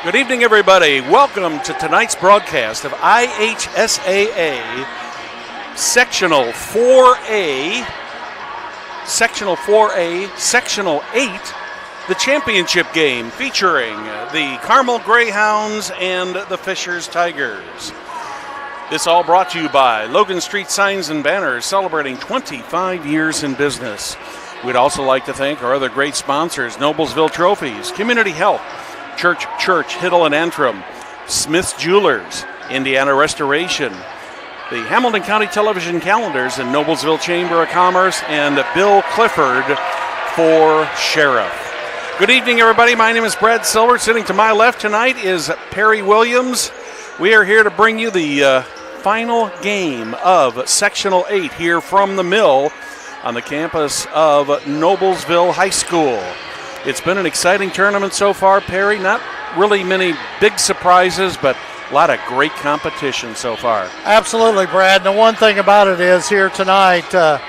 Good evening, everybody. Welcome to tonight's broadcast of IHSAA Sectional 4A, Sectional 8, the championship game featuring the Carmel Greyhounds and the Fishers Tigers. This all brought to you by Logan Street Signs and Banners, celebrating 25 years in business. We'd also like to thank our other great sponsors, Noblesville Trophies, Community Health, Church, Hiddle and Antrim, Smith's Jewelers, Indiana Restoration, the Hamilton County Television Calendars, and Noblesville Chamber of Commerce, and Bill Clifford for Sheriff. Good evening, everybody. My name is Brad Silver. Sitting to my left tonight is Perry Williams. We are here to bring you the final game of Sectional 8 here from the Mill on the campus of Noblesville High School. It's been an exciting tournament so far, Perry. Not really many big surprises, but a lot of great competition so far. Absolutely, Brad. And the one thing about it is here tonight, the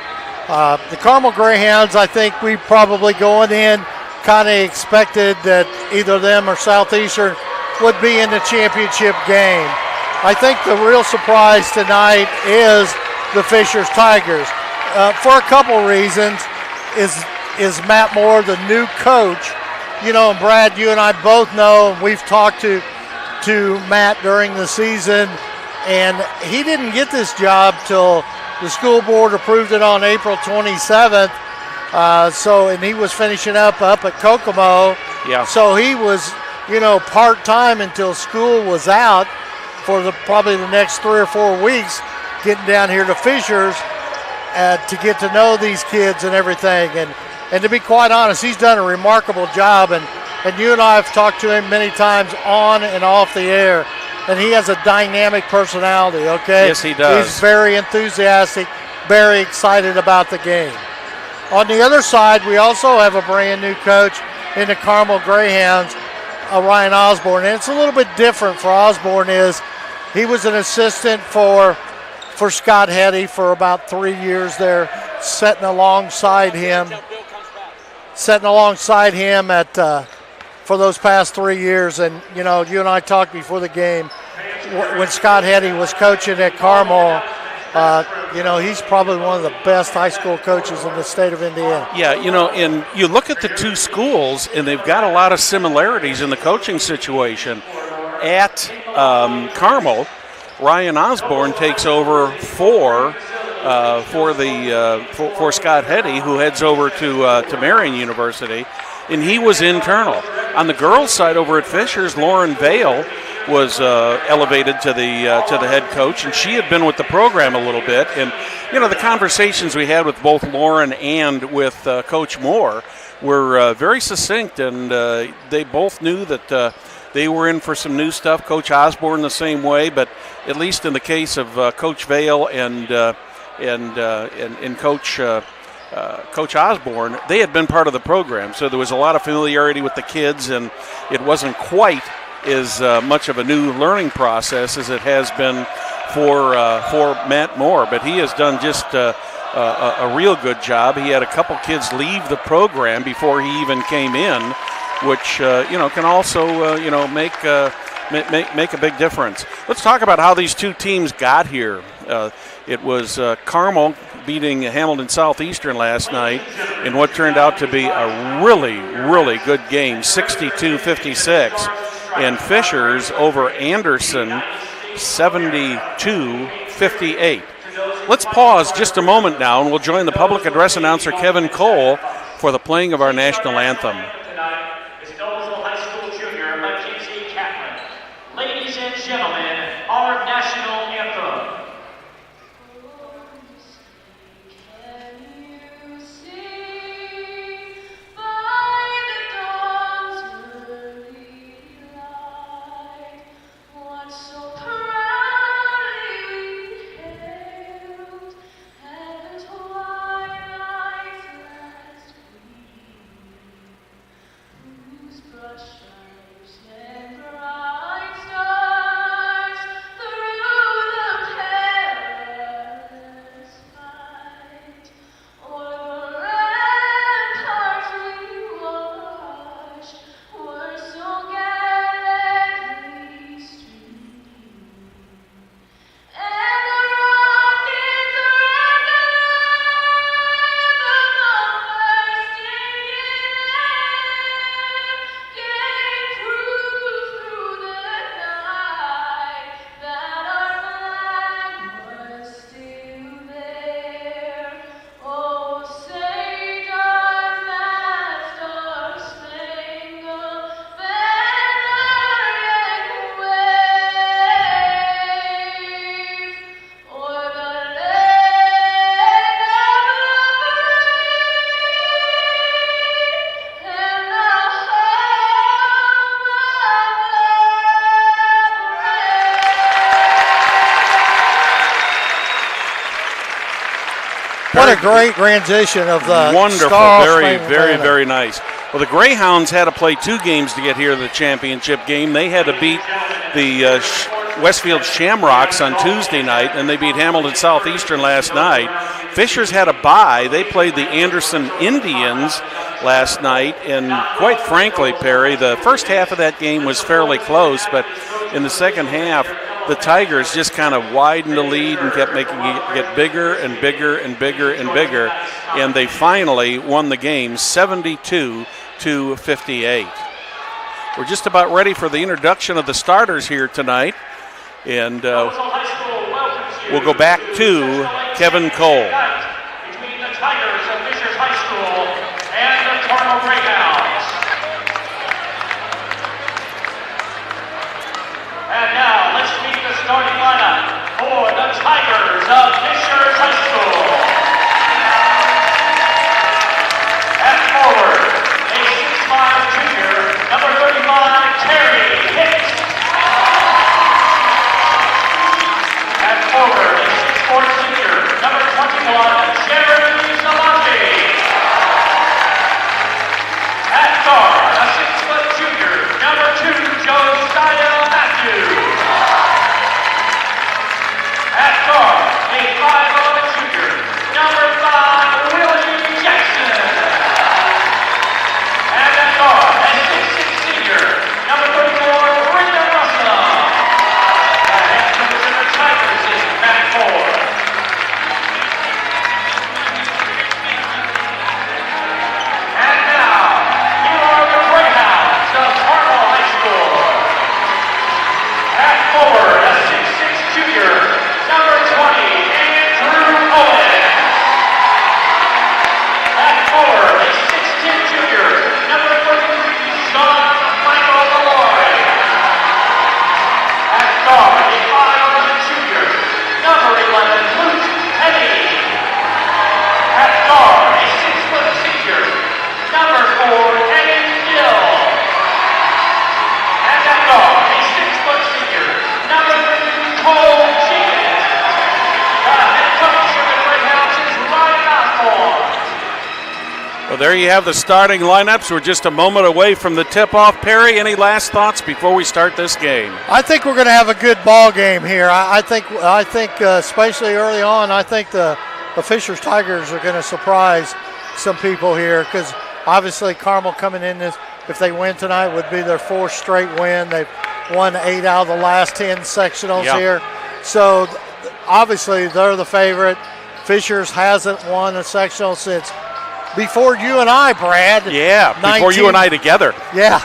Carmel Greyhounds, I think we probably going in kind of expected that either them or Southeastern would be in the championship game. I think the real surprise tonight is the Fishers Tigers. For a couple reasons is Matt Moore, the new coach. You know, and Brad, you and I both know, we've talked to Matt during the season, and he didn't get this job till the school board approved it on April 27th. And he was finishing up at Kokomo. Yeah. So he was, part-time until school was out for probably the next 3 or 4 weeks, getting down here to Fishers to get to know these kids and everything. And to be quite honest, he's done a remarkable job. And you and I have talked to him many times on and off the air. And he has a dynamic personality, okay? Yes, he does. He's very enthusiastic, very excited about the game. On the other side, we also have a brand new coach in the Carmel Greyhounds, Ryan Osborne. And it's a little bit different for Osborne is he was an assistant for Scott Hetty for about 3 years there, sitting alongside him for those past 3 years. And, you and I talked before the game, when Scott Hetty was coaching at Carmel, he's probably one of the best high school coaches in the state of Indiana. Yeah, and you look at the two schools, and they've got a lot of similarities in the coaching situation. At Carmel, Ryan Osborne takes over for Scott Hetty, who heads over to Marion University, and he was internal. On the girls' side over at Fishers, Lauren Vale was elevated to the head coach, and she had been with the program a little bit. And the conversations we had with both Lauren and with Coach Moore were very succinct, and they both knew that they were in for some new stuff. Coach Osborne the same way, but at least in the case of Coach Vale and Coach Osborne, they had been part of the program, so there was a lot of familiarity with the kids, and it wasn't quite as much of a new learning process as it has been for Matt Moore. But he has done just a real good job. He had a couple kids leave the program before he even came in, which can also make a big difference. Let's talk about how these two teams got here. It was Carmel beating Hamilton Southeastern last night in what turned out to be a really, really good game, 62-56. And Fishers over Anderson, 72-58. Let's pause just a moment now, and we'll join the public address announcer, Kevin Cole, for the playing of our national anthem. Ladies and gentlemen, our national anthem. What a great transition of the wonderful, Star very, Spangled very, Banner. very nice. Well, the Greyhounds had to play 2 games to get here to the championship game. They had to beat the Westfield Shamrocks on Tuesday night, and they beat Hamilton Southeastern last night. Fishers had a bye. They played the Anderson Indians last night, and quite frankly, Perry, the first half of that game was fairly close, but in the second half, the Tigers just kind of widened the lead and kept making it get bigger and bigger and bigger and bigger, and they finally won the game 72-58. We're just about ready for the introduction of the starters here tonight, and we'll go back to Kevin Cole. Between the Tigers of Fishers High School and the Carmel Greyhounds. And now let's meet the starting lineup for the Tigers of Fishers High School. At forward, a 6'5" junior, number 35, Terry Hicks. At forward, a 6'4" senior, number 21, Jeremy Salati. At guard, a 6-foot junior, number 2, Josiah Matthews. At guard, a 5'11" junior, number 5, Willie Jackson. And at guard, a 6'6" senior, number 34, Brendan Russell. The head coach of the Tigers is Matt Ford. And now, here are the Greyhounds of Carmel High School. At forward, a 6'6" junior, number 20, Andrew Owen. At forward, a 6'10" junior, number 33, Sean Michael Malloy. At guard, a 5'11" junior, number 11, Luke Petty. At guard, a 6-foot senior, number 4, Eddie Gill. And at guard, a 6-foot senior, number 3, Cole Jenkins. The head coach of the Greyhounds is Ryan Osborne. Well, there you have the starting lineups. We're just a moment away from the tip-off. Perry, any last thoughts before we start this game? I think we're going to have a good ball game here. I think, especially early on, I think the Fishers Tigers are going to surprise some people here because obviously Carmel coming in this, if they win tonight, would be their 4th straight win. They've won 8 out of the last 10 sectionals here. So obviously they're the favorite. Fishers hasn't won a sectional since before you and I, Brad. Yeah, before you and I together. Yeah,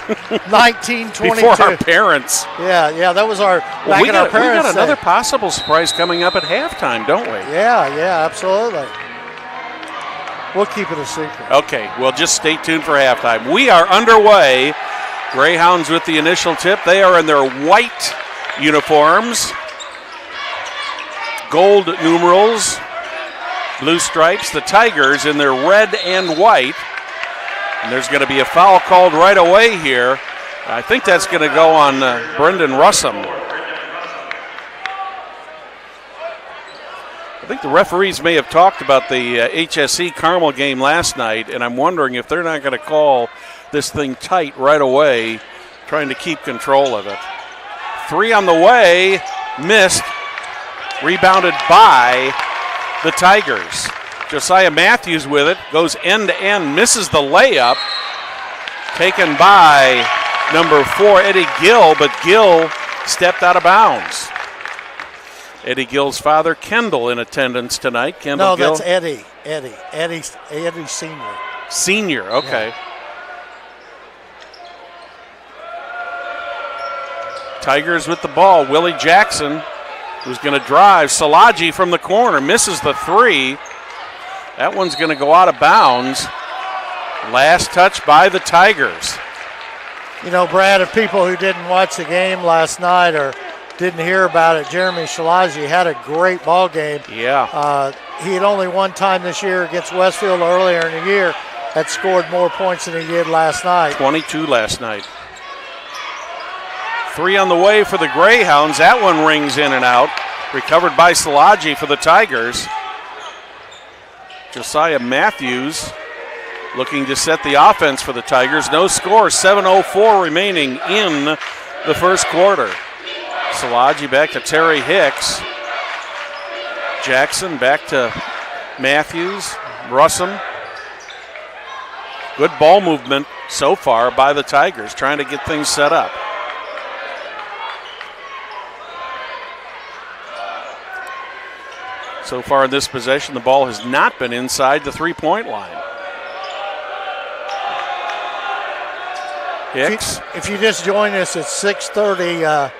1922. Before our parents. Yeah, that was our Well, we got parents' another day. possible surprise coming up at halftime, don't we? Yeah, absolutely. We'll keep it a secret. Okay, well, just stay tuned for halftime. We are underway. Greyhounds with the initial tip. They are in their white uniforms, gold numerals, blue stripes. The Tigers in their red and white. And there's going to be a foul called right away here. I think that's going to go on Brendan Russell. I think the referees may have talked about the HSE Carmel game last night, and I'm wondering if they're not going to call this thing tight right away, trying to keep control of it. 3 on the way, missed, rebounded by the Tigers. Josiah Matthews with it, goes end to end, misses the layup, taken by number 4, Eddie Gill, but Gill stepped out of bounds. Eddie Gill's father, Kendall, in attendance tonight. Kendall Gill. That's Eddie. Eddie Sr. Senior, okay. Yeah. Tigers with the ball. Willie Jackson, who's going to drive. Salaji from the corner, misses the 3. That one's going to go out of bounds. Last touch by the Tigers. You know, Brad, if people who didn't watch the game last night or didn't hear about it, Jeremy Shalaji had a great ball game. Yeah. He had only one time this year against Westfield earlier in the year had scored more points than he did last night. 22 last night. 3 on the way for the Greyhounds. That one rings in and out. Recovered by Salaji for the Tigers. Josiah Matthews looking to set the offense for the Tigers. No score, 7:04 remaining in the first quarter. Szilagyi back to Terry Hicks. Jackson back to Matthews. Russum. Good ball movement so far by the Tigers, trying to get things set up. So far in this possession, the ball has not been inside the three-point line. Hicks. If you just join us, it's 6:30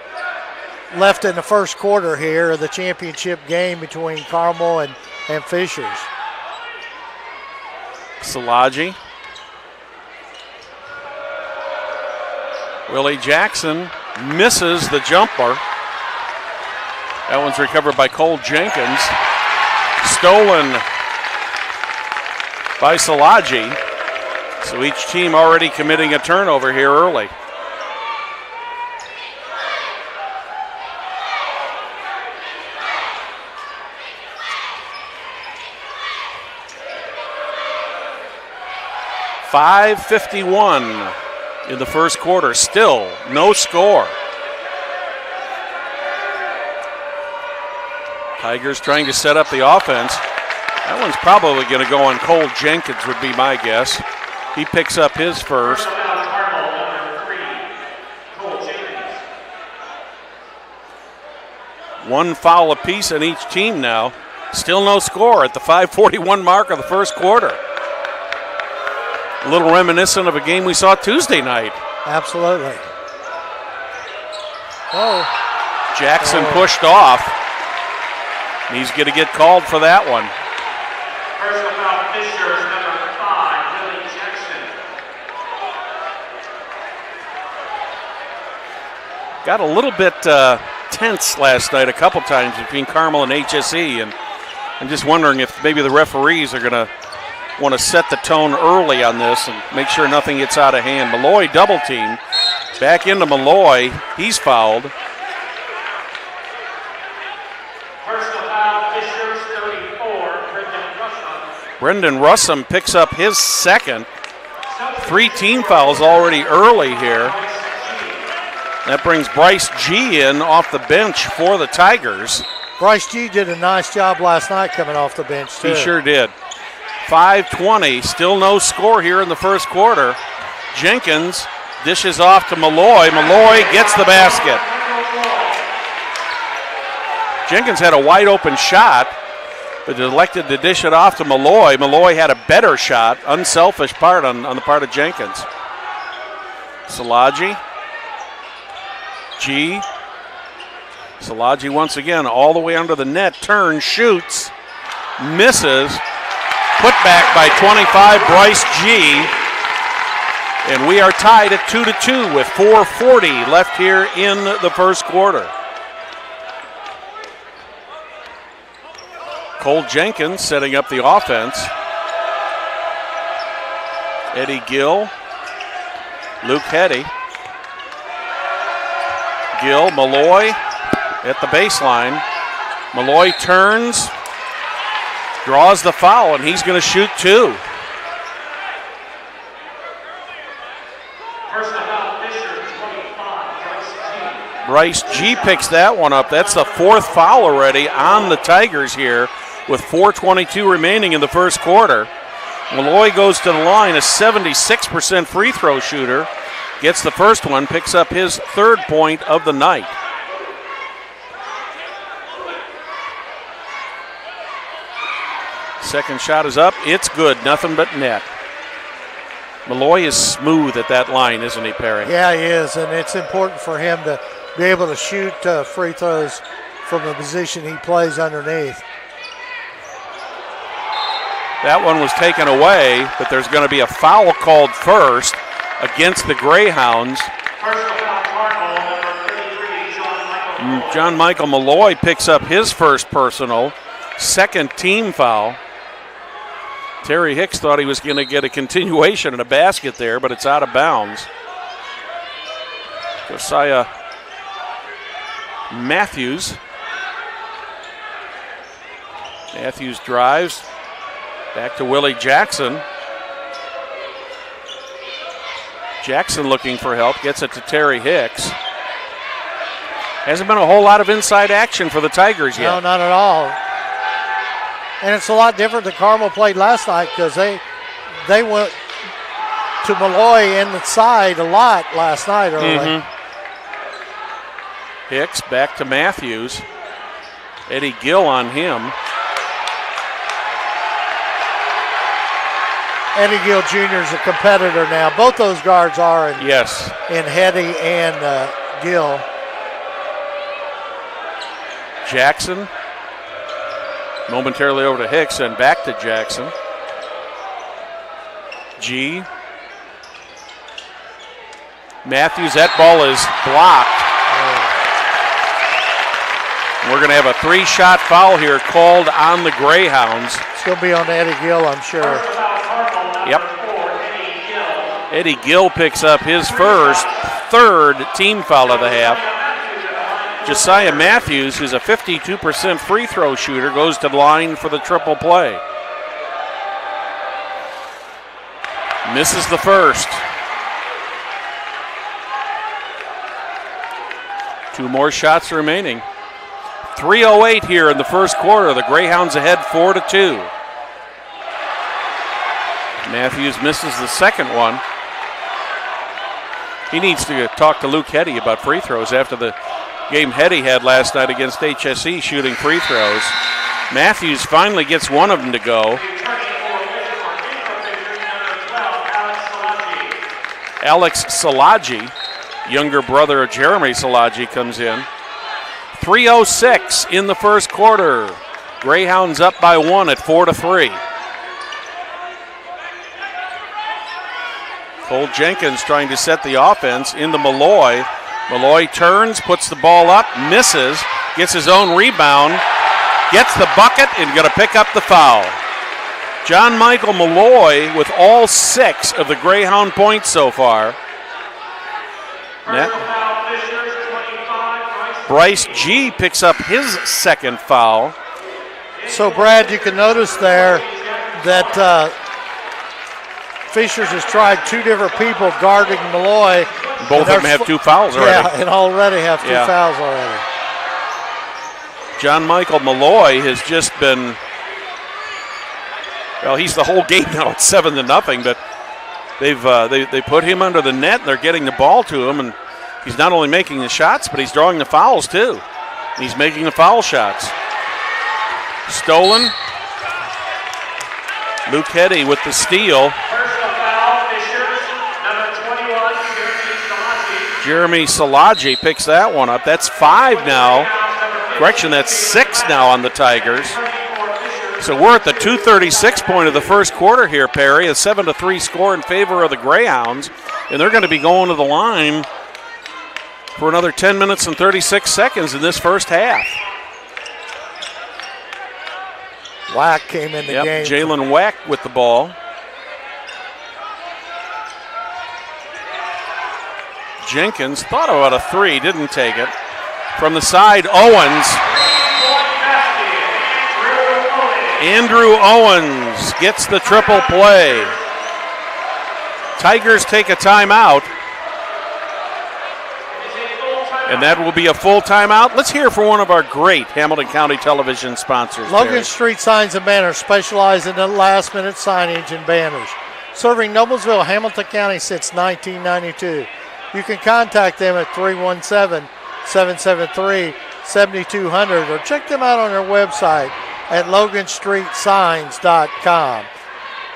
left in the first quarter here of the championship game between Carmel and Fishers. Szilagyi. Willie Jackson misses the jumper. That one's recovered by Cole Jenkins. Stolen by Szilagyi. So each team already committing a turnover here early. .551 in the first quarter. Still no score. Tigers trying to set up the offense. That one's probably going to go on Cole Jenkins, would be my guess. He picks up his first. One foul apiece on each team now. Still no score at the 5:41 mark of the first quarter. A little reminiscent of a game we saw Tuesday night. Absolutely. Oh. Jackson pushed off. He's going to get called for that one. Personal foul, Fishers, number 5, Willie Jackson. Got a little bit tense last night a couple times between Carmel and HSE, and I'm just wondering if maybe the referees are going to want to set the tone early on this and make sure nothing gets out of hand. Malloy double team. Back into Malloy. He's fouled. Personal foul, Fishers, 34, Brendan Russum picks up his second. 3 team fouls already early here. That brings Bryce G in off the bench for the Tigers. Bryce G did a nice job last night coming off the bench, too. He sure did. 5:20, still no score here in the first quarter. Jenkins dishes off to Malloy. Malloy gets the basket. Jenkins had a wide open shot, but elected to dish it off to Malloy. Malloy had a better shot, unselfish part on the part of Jenkins. Szilagyi. G. Szilagyi once again all the way under the net, turns, shoots, misses. Put back by 25, Bryce G. And we are tied at 2-2 with 4:40 left here in the first quarter. Cole Jenkins setting up the offense. Eddie Gill, Luke Hetty. Gill, Malloy at the baseline. Malloy turns, draws the foul, and he's going to shoot 2. Bryce G picks that one up. That's the 4th foul already on the Tigers here with 4:22 remaining in the first quarter. Malloy goes to the line, a 76% free throw shooter. Gets the first one, picks up his 3rd point of the night. Second shot is up. It's good. Nothing but net. Malloy is smooth at that line, isn't he, Perry? Yeah, he is, and it's important for him to be able to shoot free throws from the position he plays underneath. That one was taken away, but there's going to be a foul called first against the Greyhounds. John Michael Malloy picks up his first personal, 2nd team foul. Terry Hicks thought he was going to get a continuation and a basket there, but it's out of bounds. Josiah Matthews. Matthews drives, Back to Willie Jackson. Jackson looking for help, gets it to Terry Hicks. Hasn't been a whole lot of inside action for the Tigers yet. No, not at all. And it's a lot different than Carmel played last night because they went to Malloy in the side a lot last night early. Hicks back to Matthews. Eddie Gill on him. Eddie Gill Jr. is a competitor now. Both those guards are in, yes. in Hetty and Gill. Jackson. Momentarily over to Hicks and back to Jackson. G. Matthews, that ball is blocked. We're going to have a 3-shot foul here called on the Greyhounds. It's going to be on Eddie Gill, I'm sure. Yep. Eddie Gill picks up his third team foul of the half. Josiah Matthews, who's a 52% free throw shooter, goes to the line for the triple play. Misses the first. 2 more shots remaining. 3:08 here in the first quarter. The Greyhounds ahead 4-2. Matthews misses the second one. He needs to talk to Luke Hetty about free throws after the game Hetty had last night against HSE shooting free throws. Matthews finally gets one of them to go. Alex Salaji, younger brother of Jeremy Salaji, comes in. 3:06 in the first quarter. Greyhounds up by 1 at 4-3. Cole Jenkins trying to set the offense into Malloy. Malloy turns, puts the ball up, misses, gets his own rebound, gets the bucket, and going to pick up the foul. John Michael Malloy with all 6 of the Greyhound points so far. Bryce G picks up his second foul. So, Brad, you can notice there that Fishers has tried 2 different people guarding Malloy. Both of them have 2 fouls already. Yeah, and already have 2 fouls already. John Michael Malloy has just been, well, he's the whole game now. It's 7-0, but they put him under the net and they're getting the ball to him, and he's not only making the shots, but he's drawing the fouls too. He's making the foul shots. Stolen. Luke Hetty with the steal. Jeremy Salaji picks that one up. That's 5 now. Correction, that's 6 now on the Tigers. So we're at the 2:36 point of the first quarter here, Perry. A 7-3 score in favor of the Greyhounds. And they're going to be going to the line for another 10 minutes and 36 seconds in this first half. Wack came in the game. Jalen Wack with the ball. Jenkins thought about a 3, didn't take it. From the side, Owens. Andrew Owens gets the triple play. Tigers take a timeout. And that will be a full timeout. Let's hear from one of our great Hamilton County television sponsors. Logan Street Signs and Banners specialize in the last-minute signage and banners. Serving Noblesville, Hamilton County since 1992. You can contact them at 317-773-7200 or check them out on their website at loganstreetsigns.com.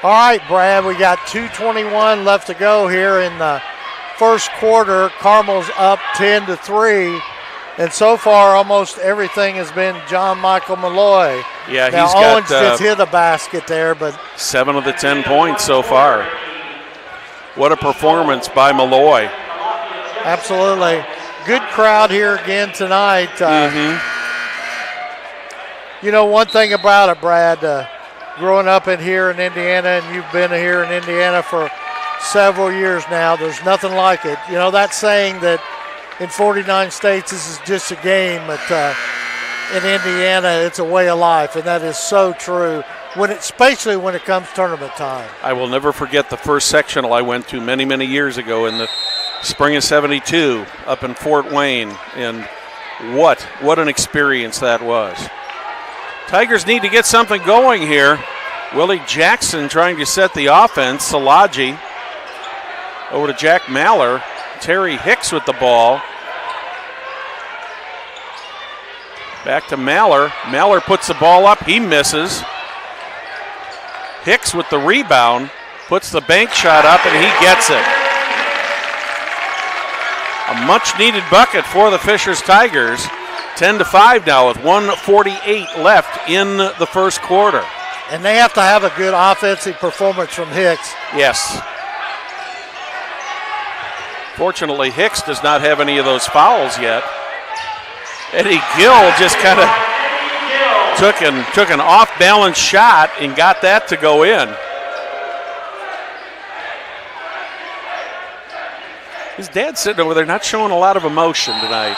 All right, Brad, we got 2:21 left to go here in the first quarter. Carmel's up 10-3, and so far almost everything has been John Michael Malloy. Yeah, now, he's Owens got just hit a basket there, but 7 of the 10 points so far. What a performance by Malloy. Absolutely. Good crowd here again tonight. You know, one thing about it, Brad, growing up in here in Indiana, and you've been here in Indiana for several years now, there's nothing like it. You know, that saying that in 49 states this is just a game, but in Indiana it's a way of life, and that is so true. especially when it comes tournament time. I will never forget the first sectional I went to many, many years ago in the spring of '72 up in Fort Wayne, and what an experience that was. Tigers need to get something going here. Willie Jackson trying to set the offense. Salaji over to Jack Maller. Terry Hicks with the ball. Back to Maller. Maller puts the ball up. He misses. Hicks with the rebound. Puts the bank shot up, and he gets it. A much-needed bucket for the Fishers Tigers. 10-5 now with 1:48 left in the first quarter. And they have to have a good offensive performance from Hicks. Yes. Fortunately, Hicks does not have any of those fouls yet. Eddie Gill just kind of took an off-balance shot and got that to go in. His dad's sitting over there not showing a lot of emotion tonight.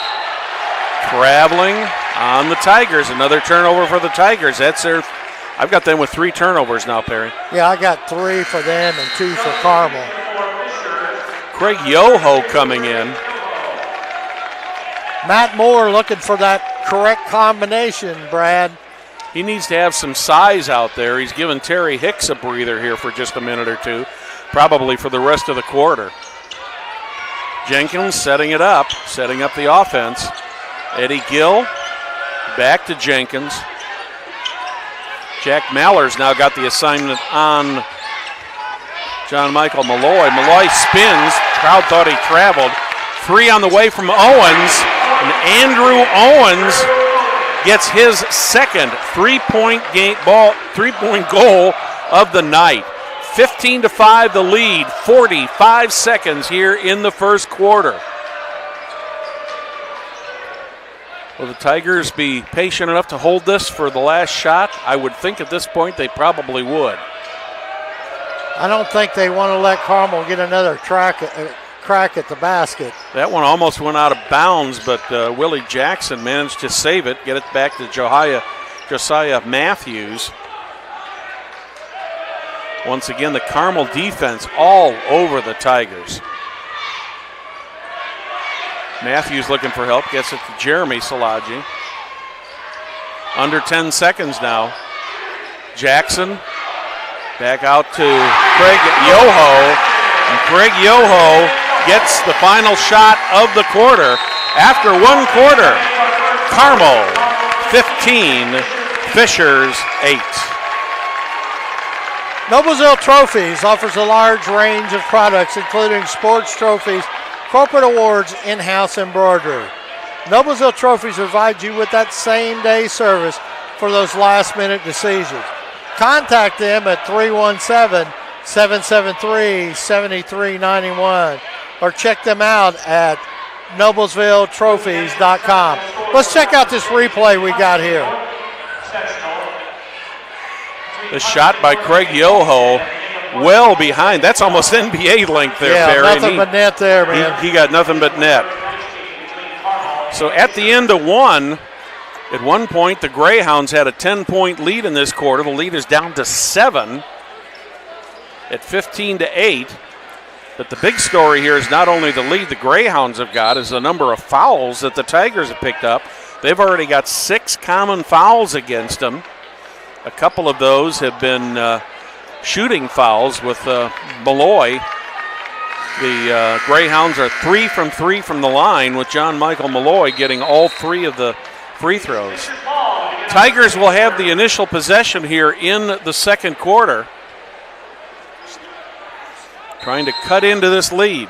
Traveling on the Tigers. Another turnover for the Tigers. That's their. I've got them with 3 turnovers now, Perry. Yeah, I got 3 for them and 2 for Carmel. Craig Yoho coming in. Matt Moore looking for that correct combination, Brad. He needs to have some size out there. He's given Terry Hicks a breather here for just a minute or two, probably for the rest of the quarter. Jenkins setting up the offense. Eddie Gill back to Jenkins. Jack Maller's now got the assignment on John Michael Malloy. Malloy spins. Crowd thought he traveled. 3 on the way from Owens. And Andrew Owens gets his second three-point goal of the night. 15-5 the lead. 45 seconds here in the first quarter. Will the Tigers be patient enough to hold this for the last shot? I would think at this point they probably would. I don't think they want to let Carmel get another crack at the basket. That one almost went out of bounds, but Willie Jackson managed to save it, get it back to Josiah Matthews. Once again, the Carmel defense all over the Tigers. Matthews looking for help, gets it to Jeremy Salaji. Under 10 seconds now. Jackson back out to Craig Yoho. And Craig Yoho gets the final shot of the quarter. After 1 quarter, Carmel 15, Fishers 8. Noblesville Trophies offers a large range of products, including sports trophies, corporate awards, in-house embroidery. Noblesville Trophies provides you with that same-day service for those last-minute decisions. Contact them at 317-773-7391 or check them out at noblesvilletrophies.com. Let's check out this replay we got here. The shot by Craig Yoho. Well behind. That's almost NBA length there, Barry. Nothing but net there, man. He got nothing but net. So at the end of 1, at one point the Greyhounds had a 10-point lead in this quarter. The lead is down to 7 at 15-8. But the big story here is not only the lead the Greyhounds have got, is the number of fouls that the Tigers have picked up. They've already got 6 common fouls against them. A couple of those have been shooting fouls with Malloy. The Greyhounds are 3 from 3 from the line, with John Michael Malloy getting all 3 of the free throws. Tigers will have the initial possession here in the second quarter, trying to cut into this lead.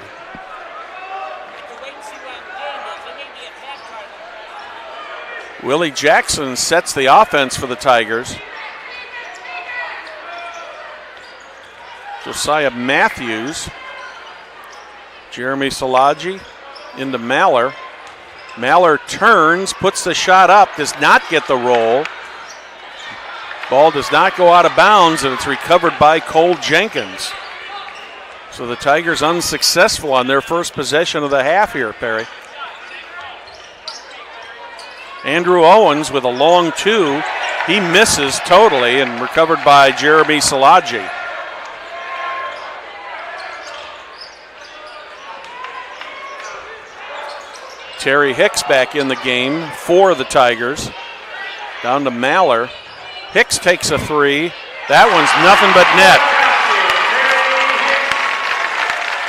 Willie Jackson sets the offense for the Tigers. Josiah Matthews. Jeremy Salaji into Maller. Maller turns, puts the shot up, does not get the roll. Ball does not go out of bounds, and it's recovered by Cole Jenkins. So the Tigers unsuccessful on their first possession of the half here, Perry. Andrew Owens with a long 2. He misses totally and recovered by Jeremy Salaji. Terry Hicks back in the game for the Tigers. Down to Maller. Hicks takes a three. That one's nothing but net.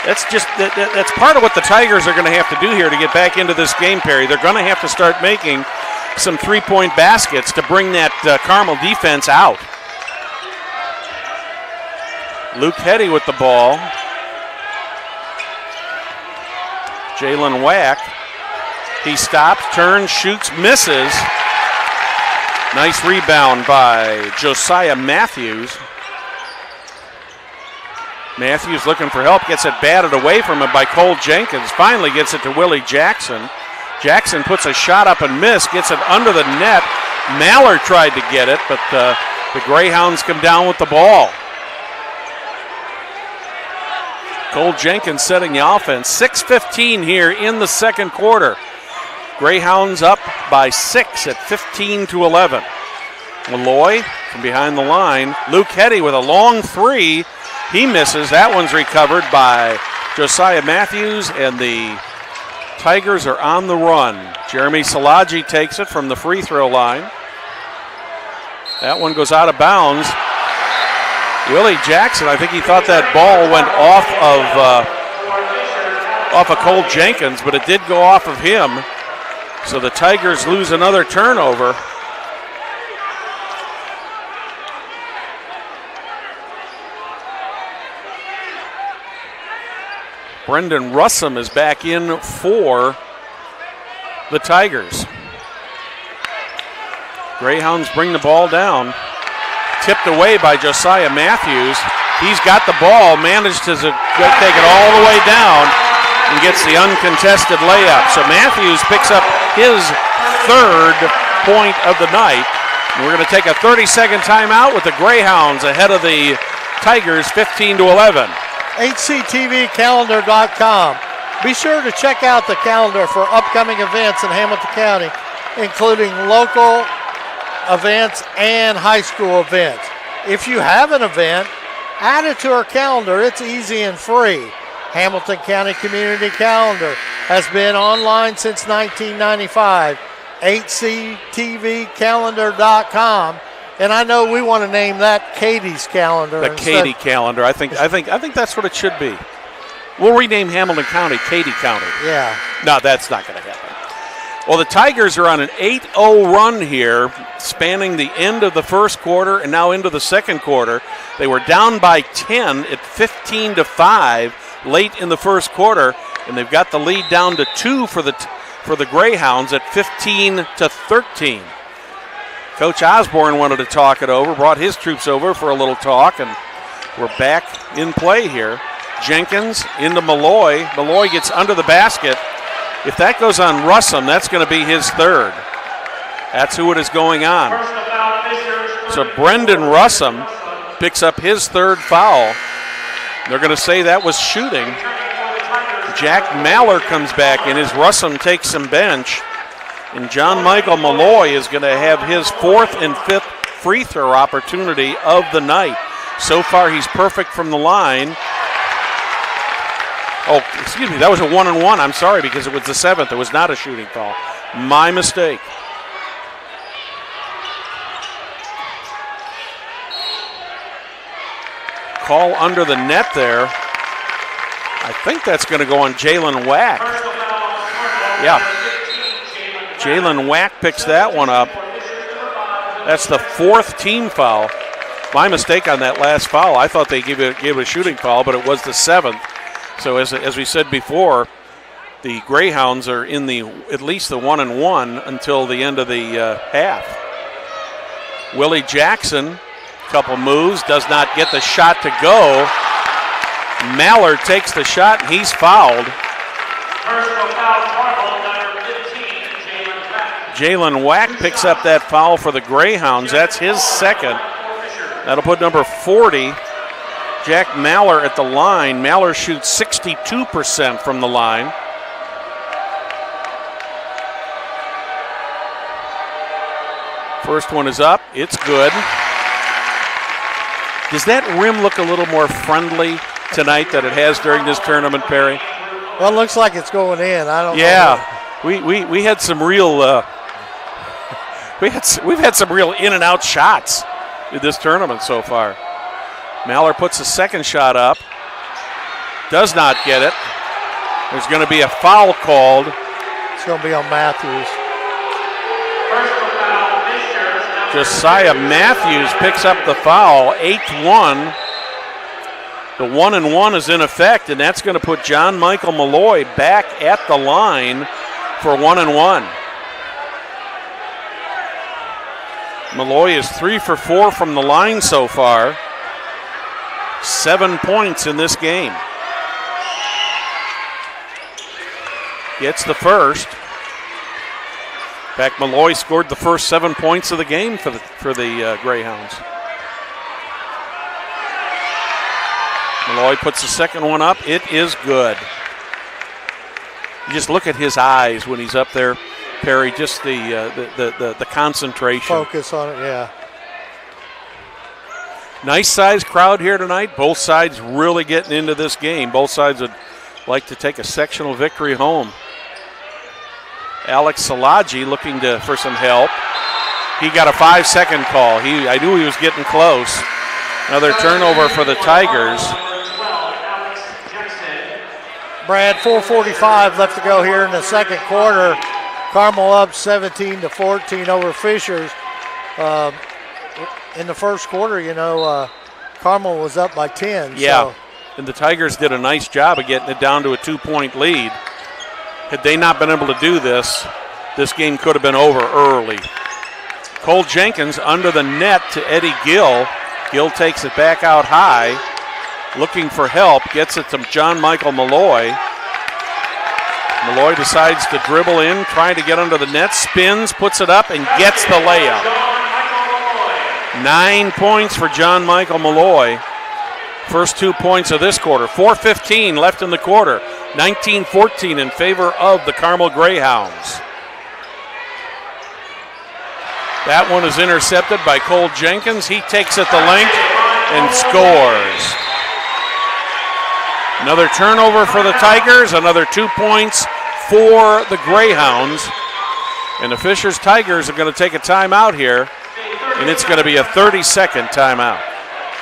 That's part of what the Tigers are going to have to do here to get back into this game, Perry. They're going to have to start making some three-point baskets to bring that Carmel defense out. Luke Hetty with the ball. Jalen Wack. He stops, turns, shoots, misses. Nice rebound by Josiah Matthews. Matthews looking for help, gets it batted away from him by Cole Jenkins. Finally gets it to Willie Jackson. Jackson puts a shot up and missed, gets it under the net. Maller tried to get it, but the Greyhounds come down with the ball. Cole Jenkins setting the offense. 6:15 here in the second quarter. Greyhounds up by 6 at 15-11. Malloy from behind the line. Luke Hetty with a long three. He misses. That one's recovered by Josiah Matthews, and the Tigers are on the run. Jeremy Salaji takes it from the free throw line. That one goes out of bounds. Willie Jackson, I think he thought that ball went off of Cole Jenkins, but it did go off of him. So the Tigers lose another turnover. Brendan Russum is back in for the Tigers. Greyhounds bring the ball down. Tipped away by Josiah Matthews. He's got the ball, managed to take it all the way down and gets the uncontested layup. So Matthews picks up his third point of the night. And we're going to take a 30-second timeout with the Greyhounds ahead of the Tigers 15-11. HCTVcalendar.com. Be sure to check out the calendar for upcoming events in Hamilton County, including local events and high school events. If you have an event, add it to our calendar. It's easy and free. Hamilton County Community Calendar has been online since 1995. HCTVcalendar.com. And I know we want to name that Katie's calendar. The Katie calendar. I think that's what it should be. We'll rename Hamilton County Katie County. Yeah. No, that's not going to happen. Well, the Tigers are on an 8-0 run here, spanning the end of the first quarter and now into the second quarter. They were down by 10 at 15-5 late in the first quarter, and they've got the lead down to 2 for the Greyhounds at 15-13. Coach Osborne wanted to talk it over, brought his troops over for a little talk, and we're back in play here. Jenkins into Malloy. Malloy gets under the basket. If that goes on Russum, that's going to be his third. That's who it is going on. So Brendan Russum picks up his third foul. They're going to say that was shooting. Jack Maller comes back in as Russum takes some bench. And John Michael Malloy is going to have his fourth and fifth free throw opportunity of the night. So far, he's perfect from the line. Oh, excuse me, that was a 1-and-1. I'm sorry, because it was the seventh. It was not a shooting foul. My mistake. Call under the net there. I think that's going to go on Jalen Wack. Yeah. Jalen Wack picks that one up. That's the fourth team foul. My mistake on that last foul. I thought they gave it a shooting foul, but it was the seventh. So as we said before, the Greyhounds are in at least the 1-and-1 until the end of the half. Willie Jackson, couple moves, does not get the shot to go. Maller takes the shot, and he's fouled. Personal foul, Carmel, number 15, Jalen Wack picks up that foul for the Greyhounds. That's his second. That'll put number 40, Jack Maller, at the line. Maller shoots 62% from the line. First one is up. It's good. Does that rim look a little more friendly tonight than it has during this tournament, Perry? Well, it looks like it's going in. I don't know. Yeah, we had some real we've had some real in and out shots in this tournament so far. Maller puts a second shot up. Does not get it. There's going to be a foul called. It's going to be on Matthews. Josiah Matthews picks up the foul, 8-1. The 1-1 is in effect, and that's going to put John Michael Malloy back at the line for 1-1. Malloy is 3 for 4 from the line so far. 7 points in this game. Gets the first. In fact, Malloy scored the first 7 points of the game for the Greyhounds. Malloy puts the second one up. It is good. You just look at his eyes when he's up there, Perry. Just the concentration. Focus on it, yeah. Nice sized crowd here tonight. Both sides really getting into this game. Both sides would like to take a sectional victory home. Alex Salaji looking for some help. He got a 5-second call. I knew he was getting close. Another turnover for the Tigers. Brad, 4:45 left to go here in the second quarter. Carmel up 17-14 over Fishers. In the first quarter, Carmel was up by 10. Yeah, so. And the Tigers did a nice job of getting it down to a 2-point lead. Had they not been able to do this, this game could have been over early. Cole Jenkins under the net to Eddie Gill. Gill takes it back out high, looking for help, gets it to John Michael Malloy. Malloy decides to dribble in, trying to get under the net, spins, puts it up, and gets the layup. 9 points for John Michael Malloy. First 2 points of this quarter. 4:15 left in the quarter. 19-14 in favor of the Carmel Greyhounds. That one is intercepted by Cole Jenkins. He takes it the length and scores. Another turnover for the Tigers. Another 2 points for the Greyhounds. And the Fishers Tigers are going to take a timeout here. And it's going to be a 30-second timeout.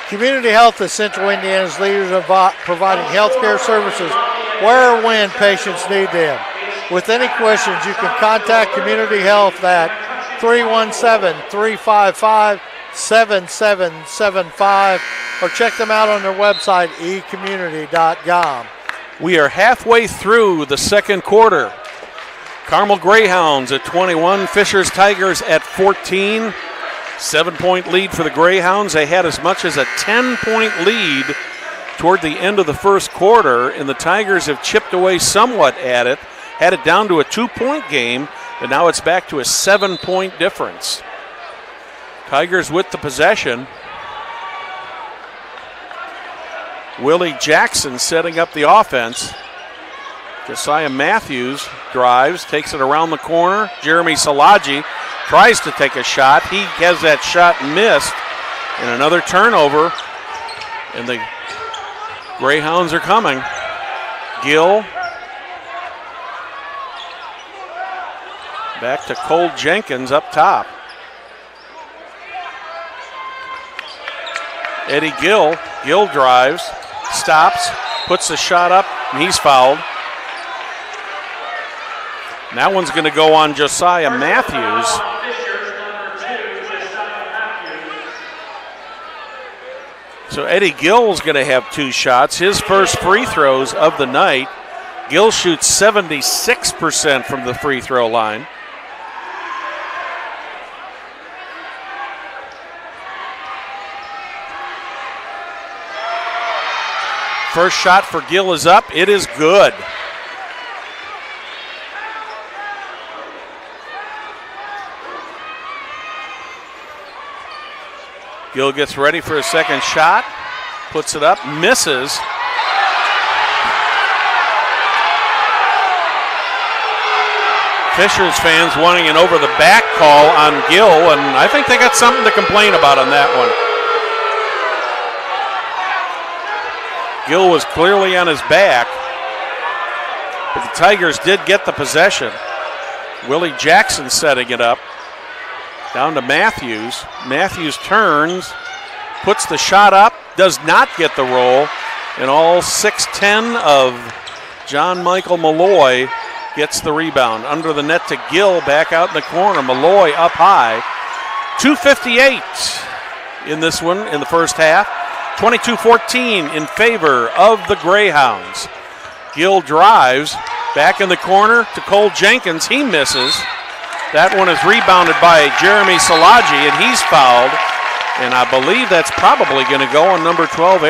Community Health is Central Indiana's leaders of providing health care services where or when patients need them. With any questions, you can contact Community Health at 317-355-7775 or check them out on their website, ecommunity.com. We are halfway through the second quarter. Carmel Greyhounds at 21, Fishers Tigers at 14. 7-point lead for the Greyhounds. They had as much as a 10-point lead toward the end of the first quarter, and the Tigers have chipped away somewhat at it, had it down to a 2-point game, but now it's back to a 7-point difference. Tigers with the possession. Willie Jackson setting up the offense. Josiah Matthews drives, takes it around the corner. Jeremy Salaji tries to take a shot. He has that shot missed. And another turnover. And the Greyhounds are coming. Gill. Back to Cole Jenkins up top. Eddie Gill. Gill drives, stops, puts the shot up, and he's fouled. And that one's going to go on Josiah Matthews. So Eddie Gill's going to have 2 shots. His first free throws of the night. Gill shoots 76% from the free throw line. First shot for Gill is up. It is good. Gill gets ready for a second shot, puts it up, misses. Fishers fans wanting an over-the-back call on Gill, and I think they got something to complain about on that one. Gill was clearly on his back, but the Tigers did get the possession. Willie Jackson setting it up. Down to Matthews. Matthews turns, puts the shot up, does not get the roll, and all 6'10" of John Michael Malloy gets the rebound. Under the net to Gill, back out in the corner. Malloy up high. 2:58 in this one in the first half. 22-14 in favor of the Greyhounds. Gill drives, back in the corner to Cole Jenkins. He misses. That one is rebounded by Jeremy Salaji, and he's fouled. And I believe that's probably going to go on number 12,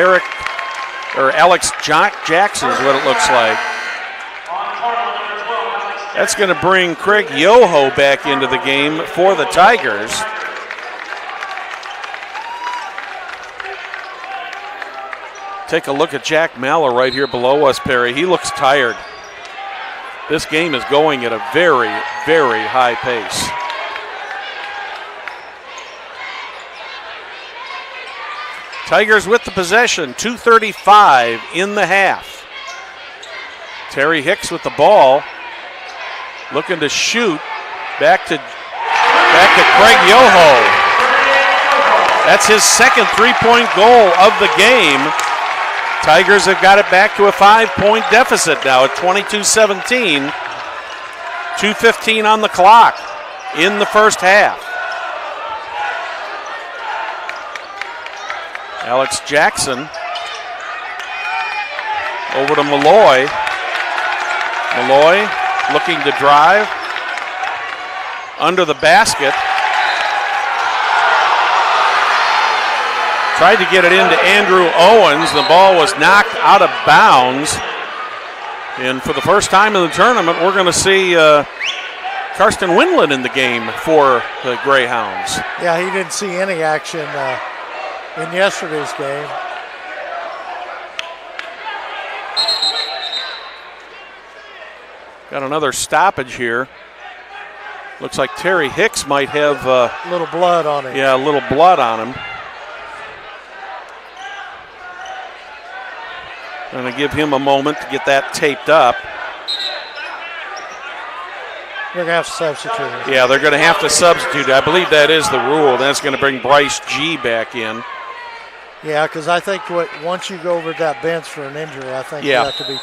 Alex Jackson is what it looks like. That's going to bring Craig Yoho back into the game for the Tigers. Take a look at Jack Malla right here below us, Perry. He looks tired. This game is going at a very, very high pace. Tigers with the possession, 2:35 in the half. Terry Hicks with the ball, looking to shoot. Back to Craig Yoho. That's his second three-point goal of the game. Tigers have got it back to a 5-point deficit now at 22-17. 2:15 on the clock in the first half. Alex Jackson over to Malloy. Malloy looking to drive under the basket. Tried to get it into Andrew Owens. The ball was knocked out of bounds. And for the first time in the tournament, we're going to see Karsten Windland in the game for the Greyhounds. Yeah, he didn't see any action in yesterday's game. Got another stoppage here. Looks like Terry Hicks might have a little blood on him. Yeah, a little blood on him. Going to give him a moment to get that taped up. They're going to have to substitute. Yeah, they're going to have to substitute. I believe that is the rule. That's going to bring Bryce G back in. Yeah, because I think once you go over that bench for an injury, I think you have to be.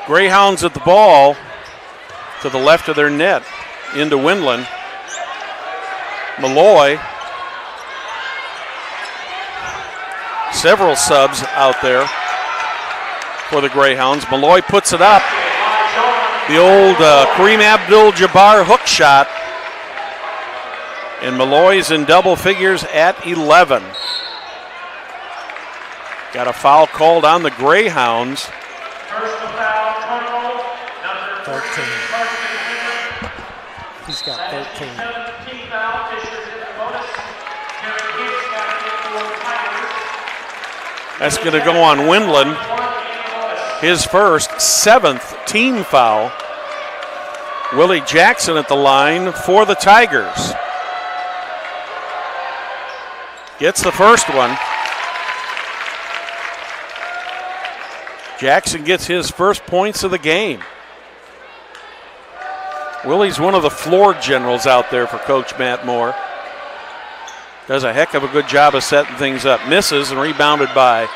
Greyhounds at the ball to the left of their net into Windland. Malloy. Several subs out there for the Greyhounds. Malloy puts it up. The old Kareem Abdul-Jabbar hook shot. And Malloy's in double figures at 11. Got a foul called on the Greyhounds. 13. He's got 13. That's going to go on Windland. His first, 7th team foul. Willie Jackson at the line for the Tigers. Gets the first one. Jackson gets his first points of the game. Willie's one of the floor generals out there for Coach Matt Moore. Does a heck of a good job of setting things up. Misses and rebounded by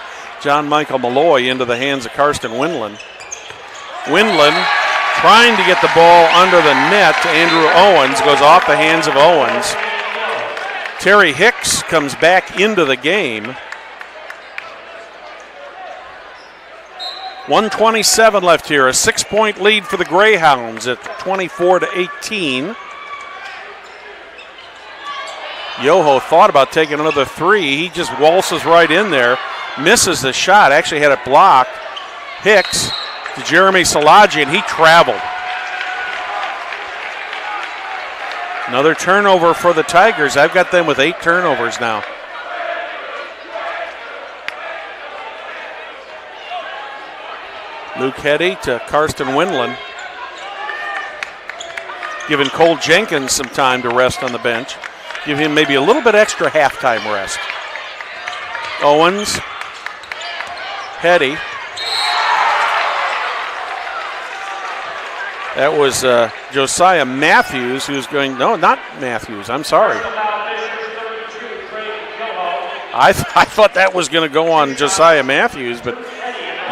John Michael Malloy into the hands of Karsten Windland. Windland trying to get the ball under the net to Andrew Owens. Goes off the hands of Owens. Terry Hicks comes back into the game. 1:27 left here. A 6-point lead for the Greyhounds at 24-18. Yoho thought about taking another three. He just waltzes right in there. Misses the shot. Actually had it blocked. Hicks to Jeremy Salaji, and he traveled. Another turnover for the Tigers. I've got them with 8 turnovers now. Luke Heddy to Karsten Windland. Giving Cole Jenkins some time to rest on the bench. Give him maybe a little bit extra halftime rest. Owens. Heddy. That was Josiah Matthews who's going, no, not Matthews, I'm sorry. I thought that was going to go on Josiah Matthews, but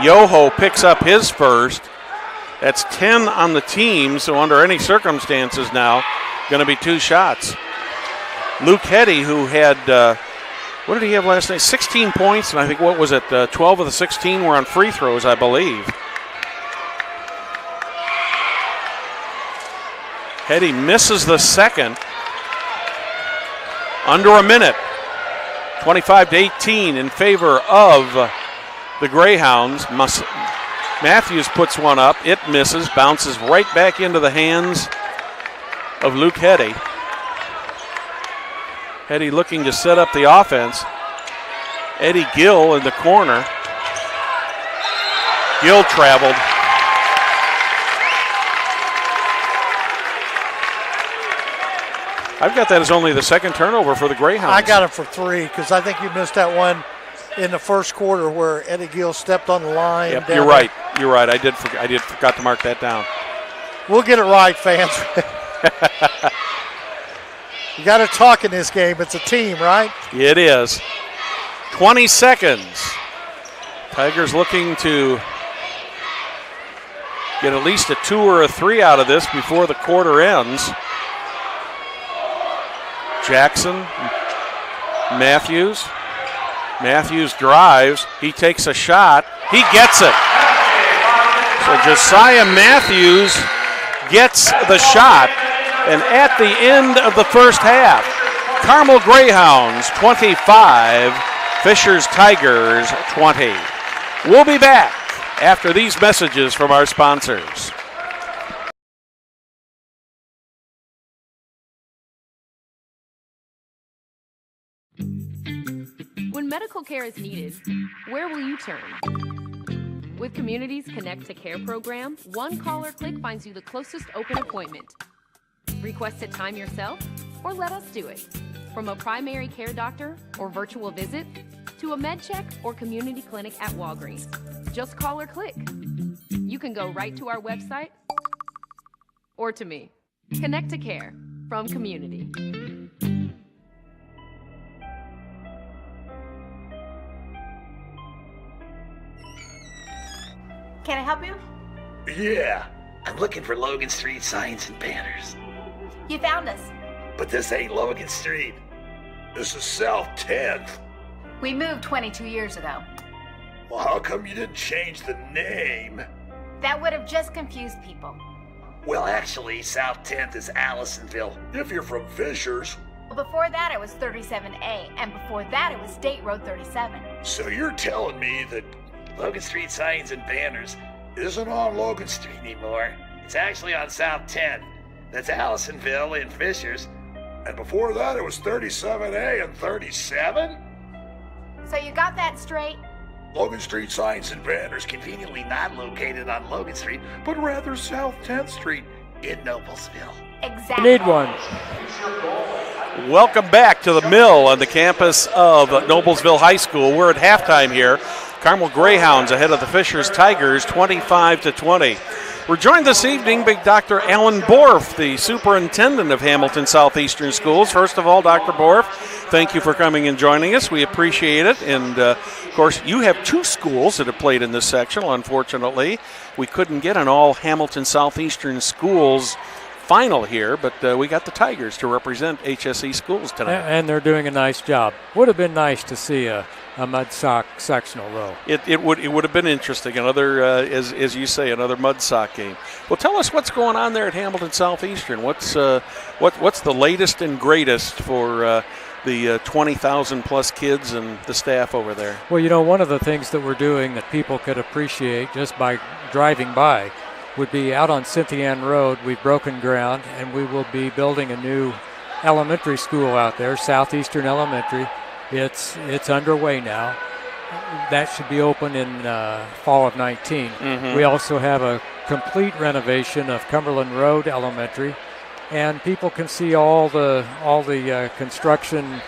Yoho picks up his first. That's 10 on the team, so under any circumstances now, going to be 2 shots. Luke Heddy, who had, what did he have last night? 16 points, and I think, what was it, 12 of the 16 were on free throws, I believe. Heddy misses the second. Under a minute. 25-18 in favor of the Greyhounds. Matthews puts one up. It misses. Bounces right back into the hands of Luke Heddy. Heddy looking to set up the offense. Eddie Gill in the corner. Gill traveled. I've got that as only the second turnover for the Greyhounds. I got it for 3 because I think you missed that one in the first quarter where Eddie Gill stepped on the line. Yep, you're right. You're right. I forgot to mark that down. We'll get it right, fans. You got to talk in this game. It's a team, right? It is. 20 seconds. Tigers looking to get at least a 2 or a 3 out of this before the quarter ends. Jackson, Matthews. Matthews drives. He takes a shot. He gets it. So Josiah Matthews gets the shot. And at the end of the first half, Carmel Greyhounds 25, Fishers Tigers 20. We'll be back after these messages from our sponsors. When medical care is needed, where will you turn? With Community's Connect to Care program, one call or click finds you the closest open appointment. Request a time yourself or let us do it. From a primary care doctor or virtual visit to a med check or community clinic at Walgreens. Just call or click. You can go right to our website or to me. Connect to Care from Community. Can I help you? Yeah, I'm looking for Logan Street signs and banners. You found us. But this ain't Logan Street. This is South 10th. We moved 22 years ago. Well, how come you didn't change the name? That would have just confused people. Well, actually, South 10th is Allisonville, if you're from Fishers. Well, before that, it was 37A, and before that, it was State Road 37. So you're telling me that Logan Street signs and banners isn't on Logan Street anymore? It's actually on South 10th. That's Allisonville and Fishers. And before that, it was 37A and 37? So you got that straight? Logan Street signs and banners conveniently not located on Logan Street, but rather South 10th Street in Noblesville. Exactly. Need one. Welcome back to the Mill on the campus of Noblesville High School. We're at halftime here. Carmel Greyhounds ahead of the Fishers Tigers 25-20. We're joined this evening by Dr. Alan Borf, the superintendent of Hamilton Southeastern Schools. First of all, Dr. Borf, thank you for coming and joining us. We appreciate it. And, of course, you have 2 schools that have played in this sectional. Unfortunately, we couldn't get an all Hamilton Southeastern Schools final here, but we got the Tigers to represent HSE schools tonight. And they're doing a nice job. Would have been nice to see a mud sock sectional, though. It would have been interesting. Another, as you say, another mud sock game. Well, tell us what's going on there at Hamilton Southeastern. What's the latest and greatest for the 20,000 plus kids and the staff over there? Well, you know, one of the things that we're doing that people could appreciate just by driving by would be out on Cynthia Ann Road. We've broken ground, and we will be building a new elementary school out there, Southeastern Elementary. It's underway now, that should be open in fall of 19. We also have a complete renovation of Cumberland Road Elementary, and people can see all the construction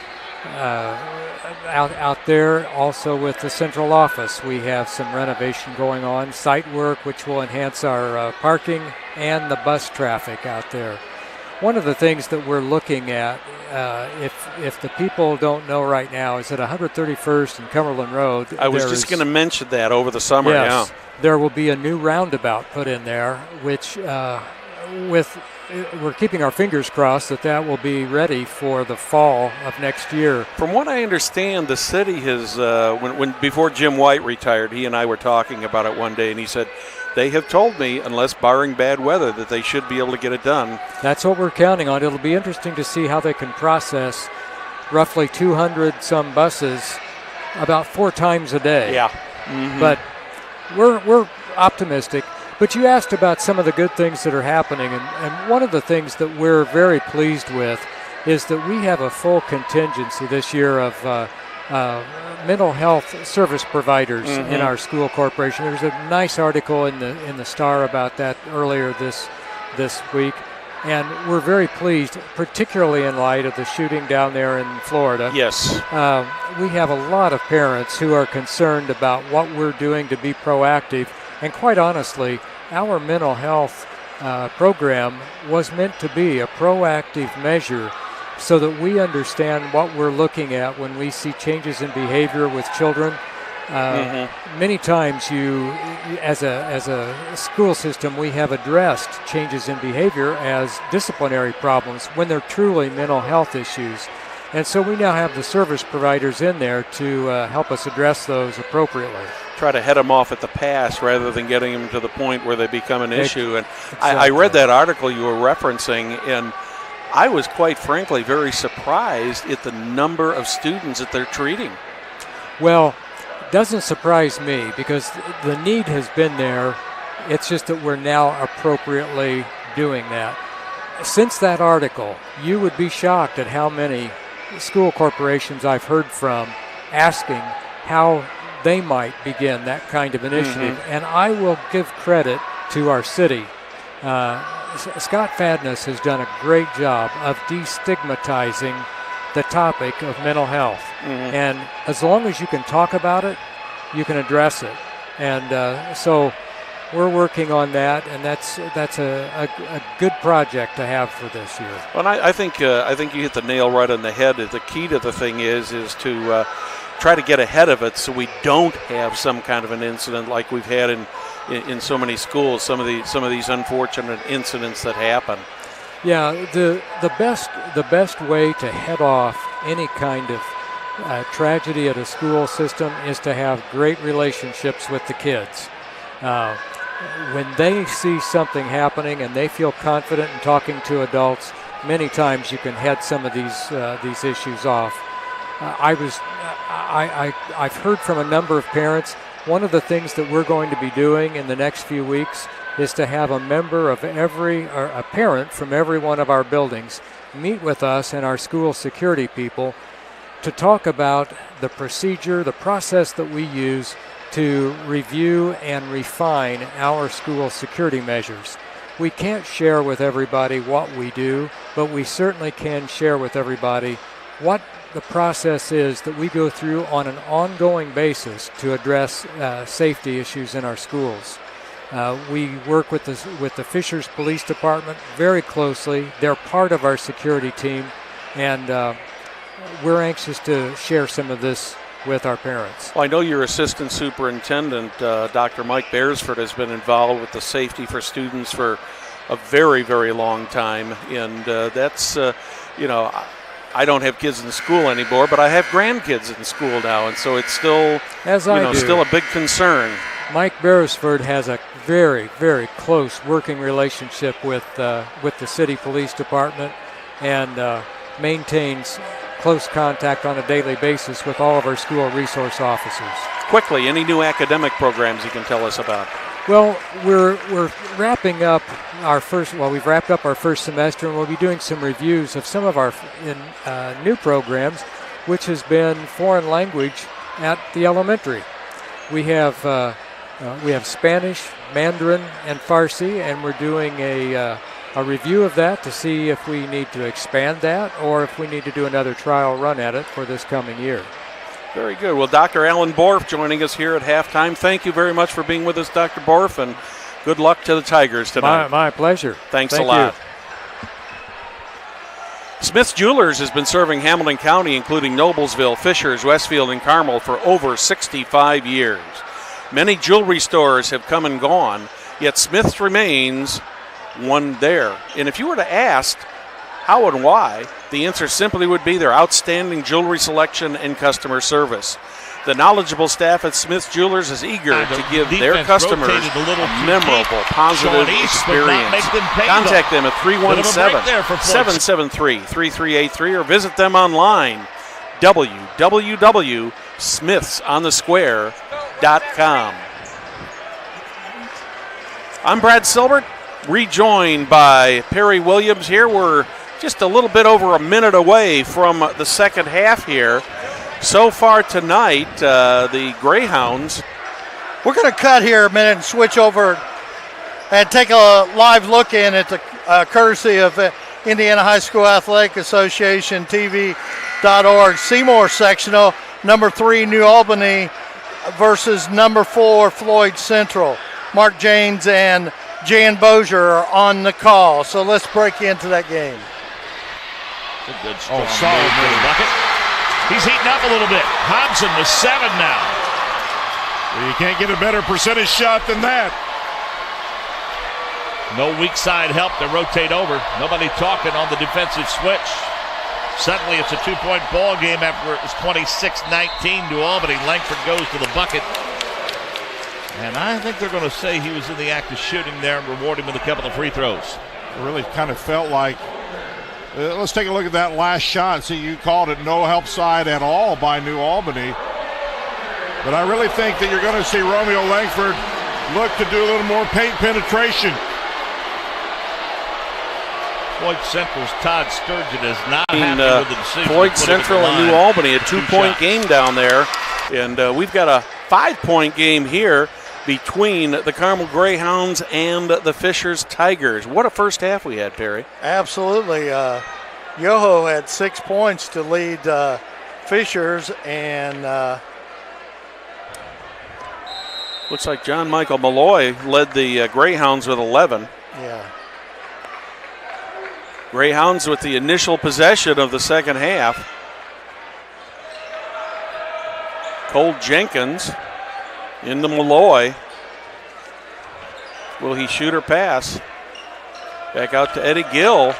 out there. Also with the central office, we have some renovation going on, site work which will enhance our parking and the bus traffic out there. One of the things that we're looking at, if the people don't know right now, is at 131st and Cumberland Road. I was just going to mention that over the summer. Yes, yeah. There will be a new roundabout put in there, which we're keeping our fingers crossed that will be ready for the fall of next year. From what I understand, the city has, before Jim White retired, he and I were talking about it one day, and he said, they have told me, unless barring bad weather, that they should be able to get it done. That's what we're counting on. It'll be interesting to see how they can process roughly 200 some buses about 4 times a day. Yeah. But we're optimistic. But you asked about some of the good things that are happening, and one of the things that we're very pleased with is that we have a full contingency this year of mental health service providers in our school corporation. There was a nice article in the Star about that earlier this week, and we're very pleased, particularly in light of the shooting down there in Florida. Yes. We have a lot of parents who are concerned about what we're doing to be proactive, and quite honestly, our mental health program was meant to be a proactive measure so that we understand what we're looking at when we see changes in behavior with children. Many times as a school system, we have addressed changes in behavior as disciplinary problems when they're truly mental health issues. And so we now have the service providers in there to help us address those appropriately. Try to head them off at the pass rather than getting them to the point where they become an issue. And Exactly. I read that article you were referencing, and I was quite frankly very surprised at the number of students that they're treating. Well, it doesn't surprise me because the need has been there. It's just that we're now appropriately doing that. Since that article, you would be shocked at how many school corporations I've heard from asking how they might begin that kind of initiative. And I will give credit to our city. Scott Fadness has done a great job of destigmatizing the topic of mental health. And as long as you can talk about it, you can address it. And so we're working on that, and that's a good project to have for this year. Well, I think you hit the nail right on the head. The key to the thing is to try to get ahead of it so we don't have some kind of an incident like we've had in so many schools. Some of these unfortunate incidents that happen. Yeah, the best way to head off any kind of tragedy at a school system is to have great relationships with the kids. When they see something happening and they feel confident in talking to adults, many times you can head some of these issues off. I've heard from a number of parents. One of the things that we're going to be doing in the next few weeks is to have a parent from every one of our buildings meet with us and our school security people to talk about the procedure, the process that we use to review and refine our school security measures. We can't share with everybody what we do, but we certainly can share with everybody what the process is that we go through on an ongoing basis to address safety issues in our schools. We work with the Fishers Police Department very closely. They're part of our security team, and we're anxious to share some of this with our parents. Well, I know your assistant superintendent, Dr. Mike Beresford, has been involved with the safety for students for a very, very long time, and that's, I don't have kids in school anymore, but I have grandkids in school now, and so it's still, still a big concern. Mike Beresford has a very, very close working relationship with the city police department, and maintains close contact on a daily basis with all of our school resource officers. Quickly, any new academic programs you can tell us about? Well, we're wrapping up we've wrapped up our first semester, and we'll be doing some reviews of some of our new programs, which has been foreign language at the elementary. We have Spanish, Mandarin, and Farsi, and we're doing a review of that to see if we need to expand that or if we need to do another trial run at it for this coming year. Very good. Well, Dr. Alan Borf joining us here at halftime. Thank you very much for being with us, Dr. Borf, and good luck to the Tigers tonight. My pleasure. Thanks Thank a lot. you. Smith's Jewelers has been serving Hamilton County, including Noblesville, Fishers, Westfield, and Carmel for over 65 years. Many jewelry stores have come and gone, yet Smith's remains one there. And if you were to ask how and why, the answer simply would be their outstanding jewelry selection and customer service. The knowledgeable staff at Smith's Jewelers is eager to give their customers a memorable, positive experience. Contact them at 317-773-3383 or visit them online, www.smithsonthesquare.com. I'm Brad Silbert, rejoined by Perry Williams here. We're just a little bit over a minute away from the second half here. So far tonight, the Greyhounds. We're going to cut here a minute and switch over and take a live look in at the courtesy of Indiana High School Athletic Association, TV.org. Seymour Sectional, number 3 New Albany versus number 4 Floyd Central. Mark Janes and Jan Bozier are on the call. So let's break into that game. A good strong move for the bucket. He's heating up a little bit. Hobson with 7 now. Well, you can't get a better percentage shot than that. No weak side help to rotate over. Nobody talking on the defensive switch. Suddenly it's a 2-point ball game after it was 26-19 to Albany. Langford goes to the bucket. And I think they're going to say he was in the act of shooting there and reward him with a couple of free throws. It really kind of felt like, let's take a look at that last shot. See, you called it no help side at all by New Albany. But I really think that you're going to see Romeo Langford look to do a little more paint penetration. Floyd Central's Todd Sturgeon is not happy with the decision. Floyd Central and New Albany, a 2-point game down there. And we've got a 5-point game here between the Carmel Greyhounds and the Fishers Tigers. What a first half we had, Perry. Absolutely. Yoho had 6 points to lead Fishers, and looks like John Michael Malloy led the Greyhounds with 11. Yeah. Greyhounds with the initial possession of the second half. Cole Jenkins into Malloy. Will he shoot or pass? Back out to Eddie Gill.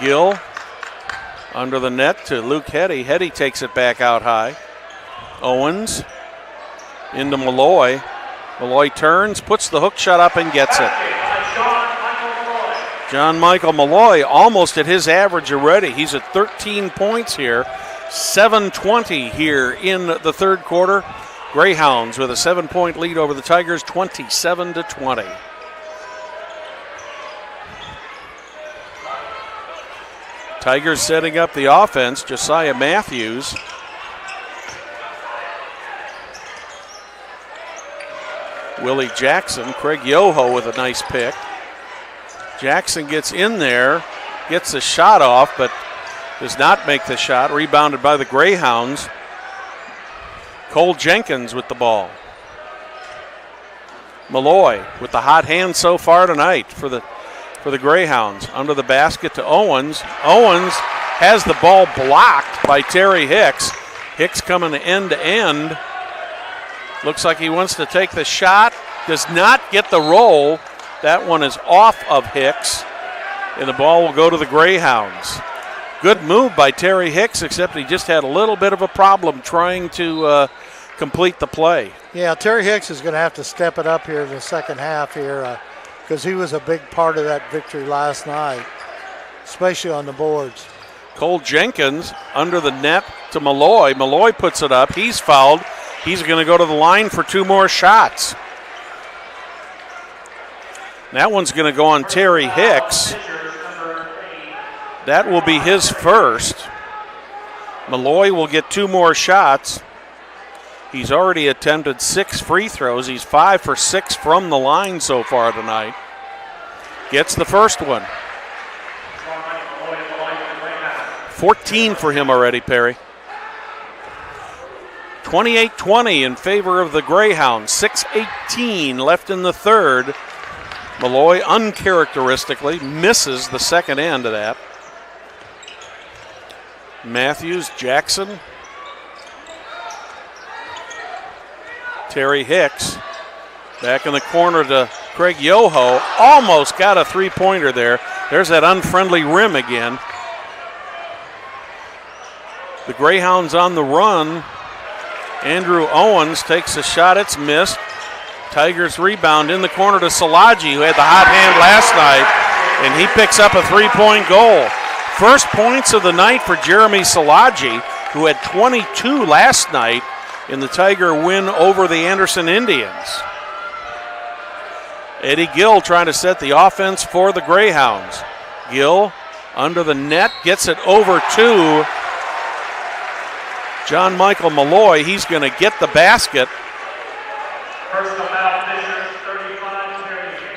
Gill under the net to Luke Hetty. Hetty takes it back out high. Owens into Malloy. Malloy turns, puts the hook shot up and gets it. John Michael Malloy almost at his average already. He's at 13 points here. 7:20 here in the third quarter. Greyhounds with a 7-point lead over the Tigers, 27-20. Tigers setting up the offense. Josiah Matthews. Willie Jackson. Craig Yoho with a nice pick. Jackson gets in there, gets the shot off, but does not make the shot. Rebounded by the Greyhounds. Cole Jenkins with the ball. Malloy with the hot hand so far tonight for the Greyhounds. Under the basket to Owens. Owens has the ball blocked by Terry Hicks. Hicks coming end to end. Looks like he wants to take the shot. Does not get the roll. That one is off of Hicks, and the ball will go to the Greyhounds. Good move by Terry Hicks, except he just had a little bit of a problem trying to complete the play. Yeah, Terry Hicks is going to have to step it up here in the second half here because he was a big part of that victory last night, especially on the boards. Cole Jenkins under the net to Malloy. Malloy puts it up. He's fouled. He's going to go to the line for 2 more shots. That one's going to go on Terry Hicks. That will be his first. Malloy will get 2 more shots. He's already attempted 6 free throws. He's 5 for 6 from the line so far tonight. Gets the first one. 14 for him already, Perry. 28-20 in favor of the Greyhounds. 6:18 left in the third. Malloy uncharacteristically misses the second end of that. Matthews, Jackson, Terry Hicks back in the corner to Craig Yoho. Almost got a three-pointer there. There's that unfriendly rim again. The Greyhounds on the run. Andrew Owens takes a shot. It's missed. Tigers rebound in the corner to Salaji, who had the hot hand last night, and he picks up a three-point goal. First points of the night for Jeremy Salaji, who had 22 last night in the Tiger win over the Anderson Indians. Eddie Gill trying to set the offense for the Greyhounds. Gill under the net, gets it over to John Michael Malloy. He's going to get the basket.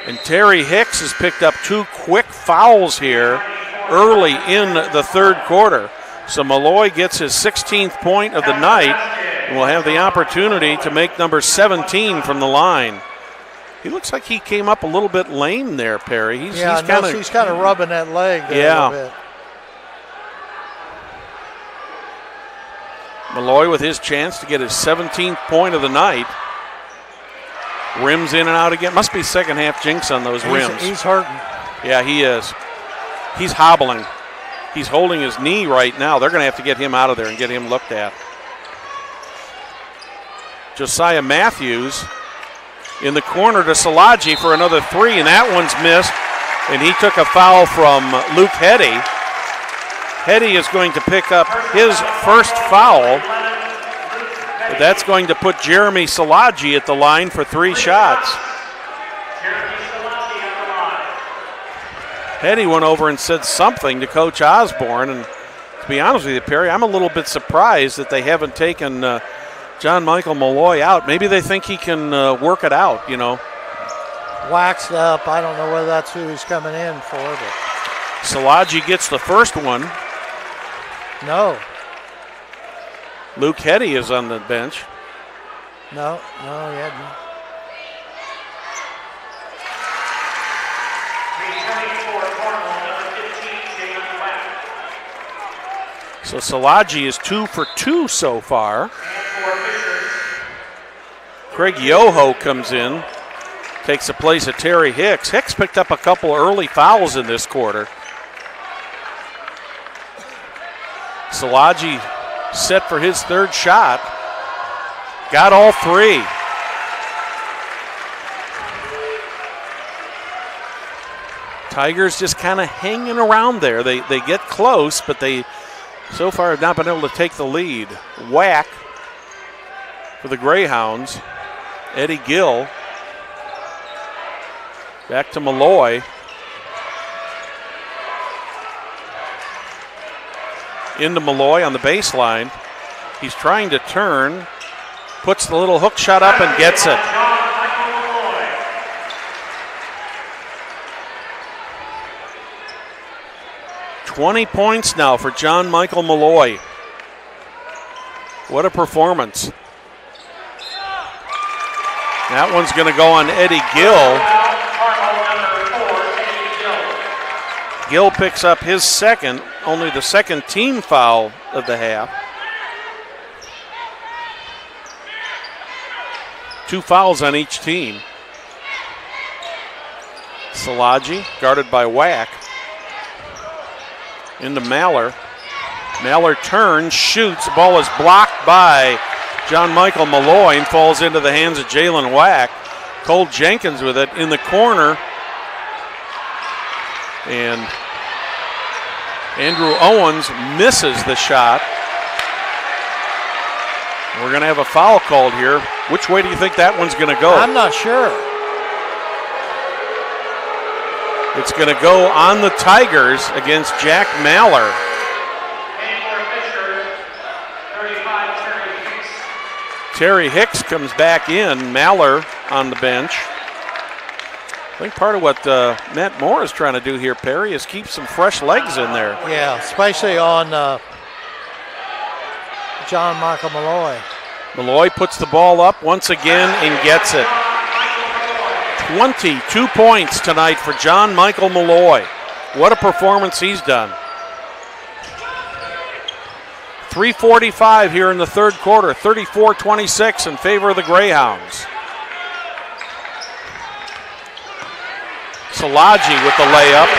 And Terry Hicks has picked up 2 quick fouls here early in the third quarter. So Malloy gets his 16th point of the night and will have the opportunity to make number 17 from the line. He looks like he came up a little bit lame there, Perry. He's kind of rubbing that leg there a little bit. Malloy with his chance to get his 17th point of the night. Rims in and out again. Must be second half jinx on those rims. He's hurting. Yeah, he is. He's hobbling. He's holding his knee right now. They're going to have to get him out of there and get him looked at. Josiah Matthews in the corner to Salaji for another 3, and that one's missed. And he took a foul from Luke Heddy. Heddy is going to pick up his first foul. But that's going to put Jeremy Salaji at the line for 3 shots. Heddy went over and said something to Coach Osborne, and to be honest with you, Perry, I'm a little bit surprised that they haven't taken John Michael Malloy out. Maybe they think he can work it out, you know. Waxed up. I don't know whether that's who he's coming in for. But Salaji gets the first one. No. Luke Heddy is on the bench. No, he hadn't. So Salaji is 2 for 2 so far. Craig Yoho comes in, takes the place of Terry Hicks. Hicks picked up a couple early fouls in this quarter. Salaji set for his 3rd shot. Got all 3. Tigers just kind of hanging around there. They get close, but they so far have not been able to take the lead. Whack for the Greyhounds. Eddie Gill. Back to Malloy. Into Malloy on the baseline. He's trying to turn. Puts the little hook shot up and gets it. $20 points now for John Michael Malloy. What a performance. That one's going to go on Eddie Gill. Gill picks up his second, only the second team foul of the half. 2 fouls on each team. Salaji, guarded by Wack. Into Maller. Maller turns, shoots. The ball is blocked by John Michael Malloy and falls into the hands of Jalen Wack. Cole Jenkins with it in the corner. And Andrew Owens misses the shot. We're going to have a foul called here. Which way do you think that one's going to go? I'm not sure. It's going to go on the Tigers against Jack Maller. Terry Hicks comes back in. Maller on the bench. I think part of what Matt Moore is trying to do here, Perry, is keep some fresh legs in there. Yeah, especially on John Michael Malloy. Malloy puts the ball up once again and gets it. 22 points tonight for John Michael Malloy. What a performance he's done. 3:45 here in the third quarter, 34-26 in favor of the Greyhounds. Salaji with the layup.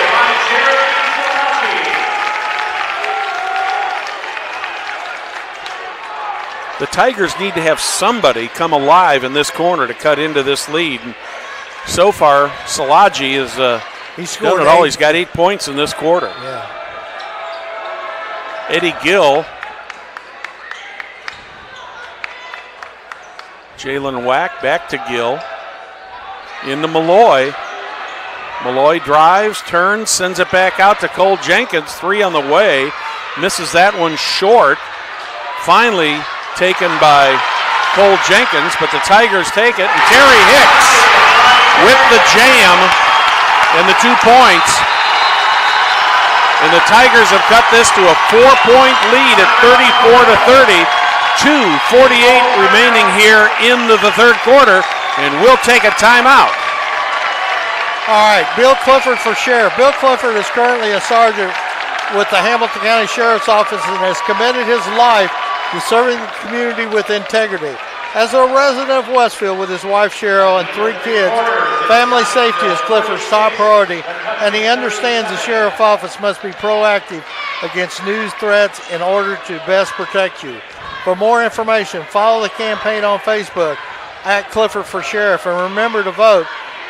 The Tigers need to have somebody come alive in this corner to cut into this lead. And so far, Salaji is done it all. He's got 8 points in this quarter. Yeah. Eddie Gill. Jalen Wack back to Gill. Into Malloy. Malloy drives, turns, sends it back out to Cole Jenkins. 3 on the way. Misses that one short. Finally taken by Cole Jenkins, but the Tigers take it. And Terry Hicks with the jam and the 2 points. And the Tigers have cut this to a 4-point lead at 34-30. 2:48 remaining here into the third quarter, and we'll take a timeout. All right, Bill Clifford for sheriff. Bill Clifford is currently a sergeant with the Hamilton County Sheriff's Office and has committed his life to serving the community with integrity. As a resident of Westfield with his wife Cheryl and 3 kids, family safety is Clifford's top priority, and he understands the Sheriff's Office must be proactive against news threats in order to best protect you. For more information, follow the campaign on Facebook at Clifford for Sheriff, and remember to vote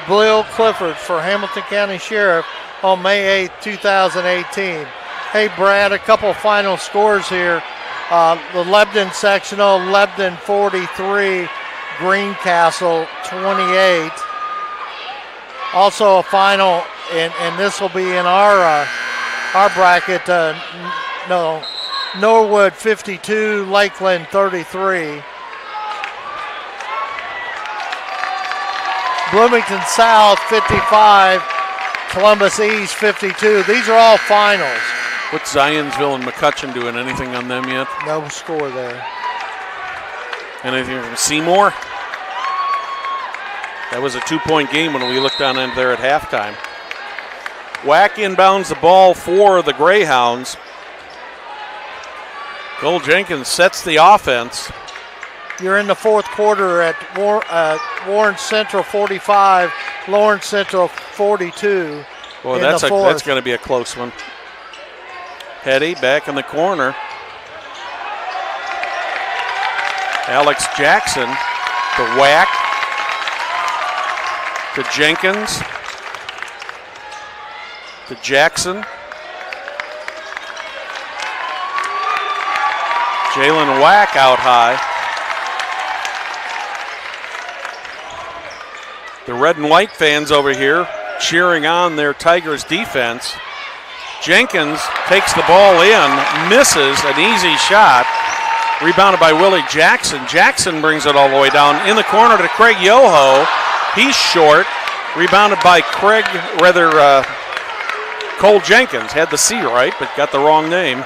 Bill Clifford for Hamilton County Sheriff on May 8, 2018. Hey, Brad, a couple final scores here. The Lebanon Sectional, Lebanon 43, Greencastle 28. Also a final, and this will be in our bracket, Norwood 52, Lakeland 33. Bloomington South 55, Columbus East 52. These are all finals. What's Zionsville and McCutcheon doing? Anything on them yet? No score there. Anything from Seymour? That was a 2-point game when we looked down in there at halftime. Wack inbounds the ball for the Greyhounds. Cole Jenkins sets the offense. You're in the fourth quarter at Warren Central 45, Lawrence Central 42. Boy, that's going to be a close one. Hetty back in the corner. Alex Jackson to Wack. To Jenkins. To Jackson. Jalen Wack out high. The red and white fans over here cheering on their Tigers defense. Jenkins takes the ball in, misses an easy shot. Rebounded by Willie Jackson. Jackson brings it all the way down in the corner to Craig Yoho. He's short. Rebounded by Cole Jenkins. Had the C right, but got the wrong name.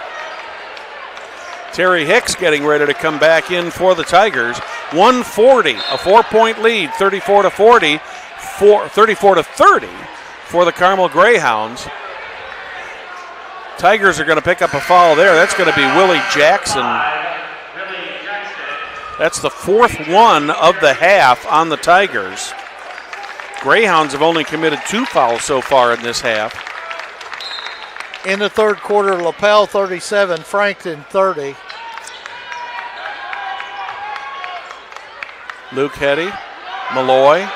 Terry Hicks getting ready to come back in for the Tigers. 140, a 4-point lead, 34-40, 34-30 for the Carmel Greyhounds. Tigers are going to pick up a foul there. That's going to be Willie Jackson. That's the 4th one of the half on the Tigers. Greyhounds have only committed 2 fouls so far in this half. In the third quarter, LaPel 37, Frankton 30. Luke Hetty, Malloy.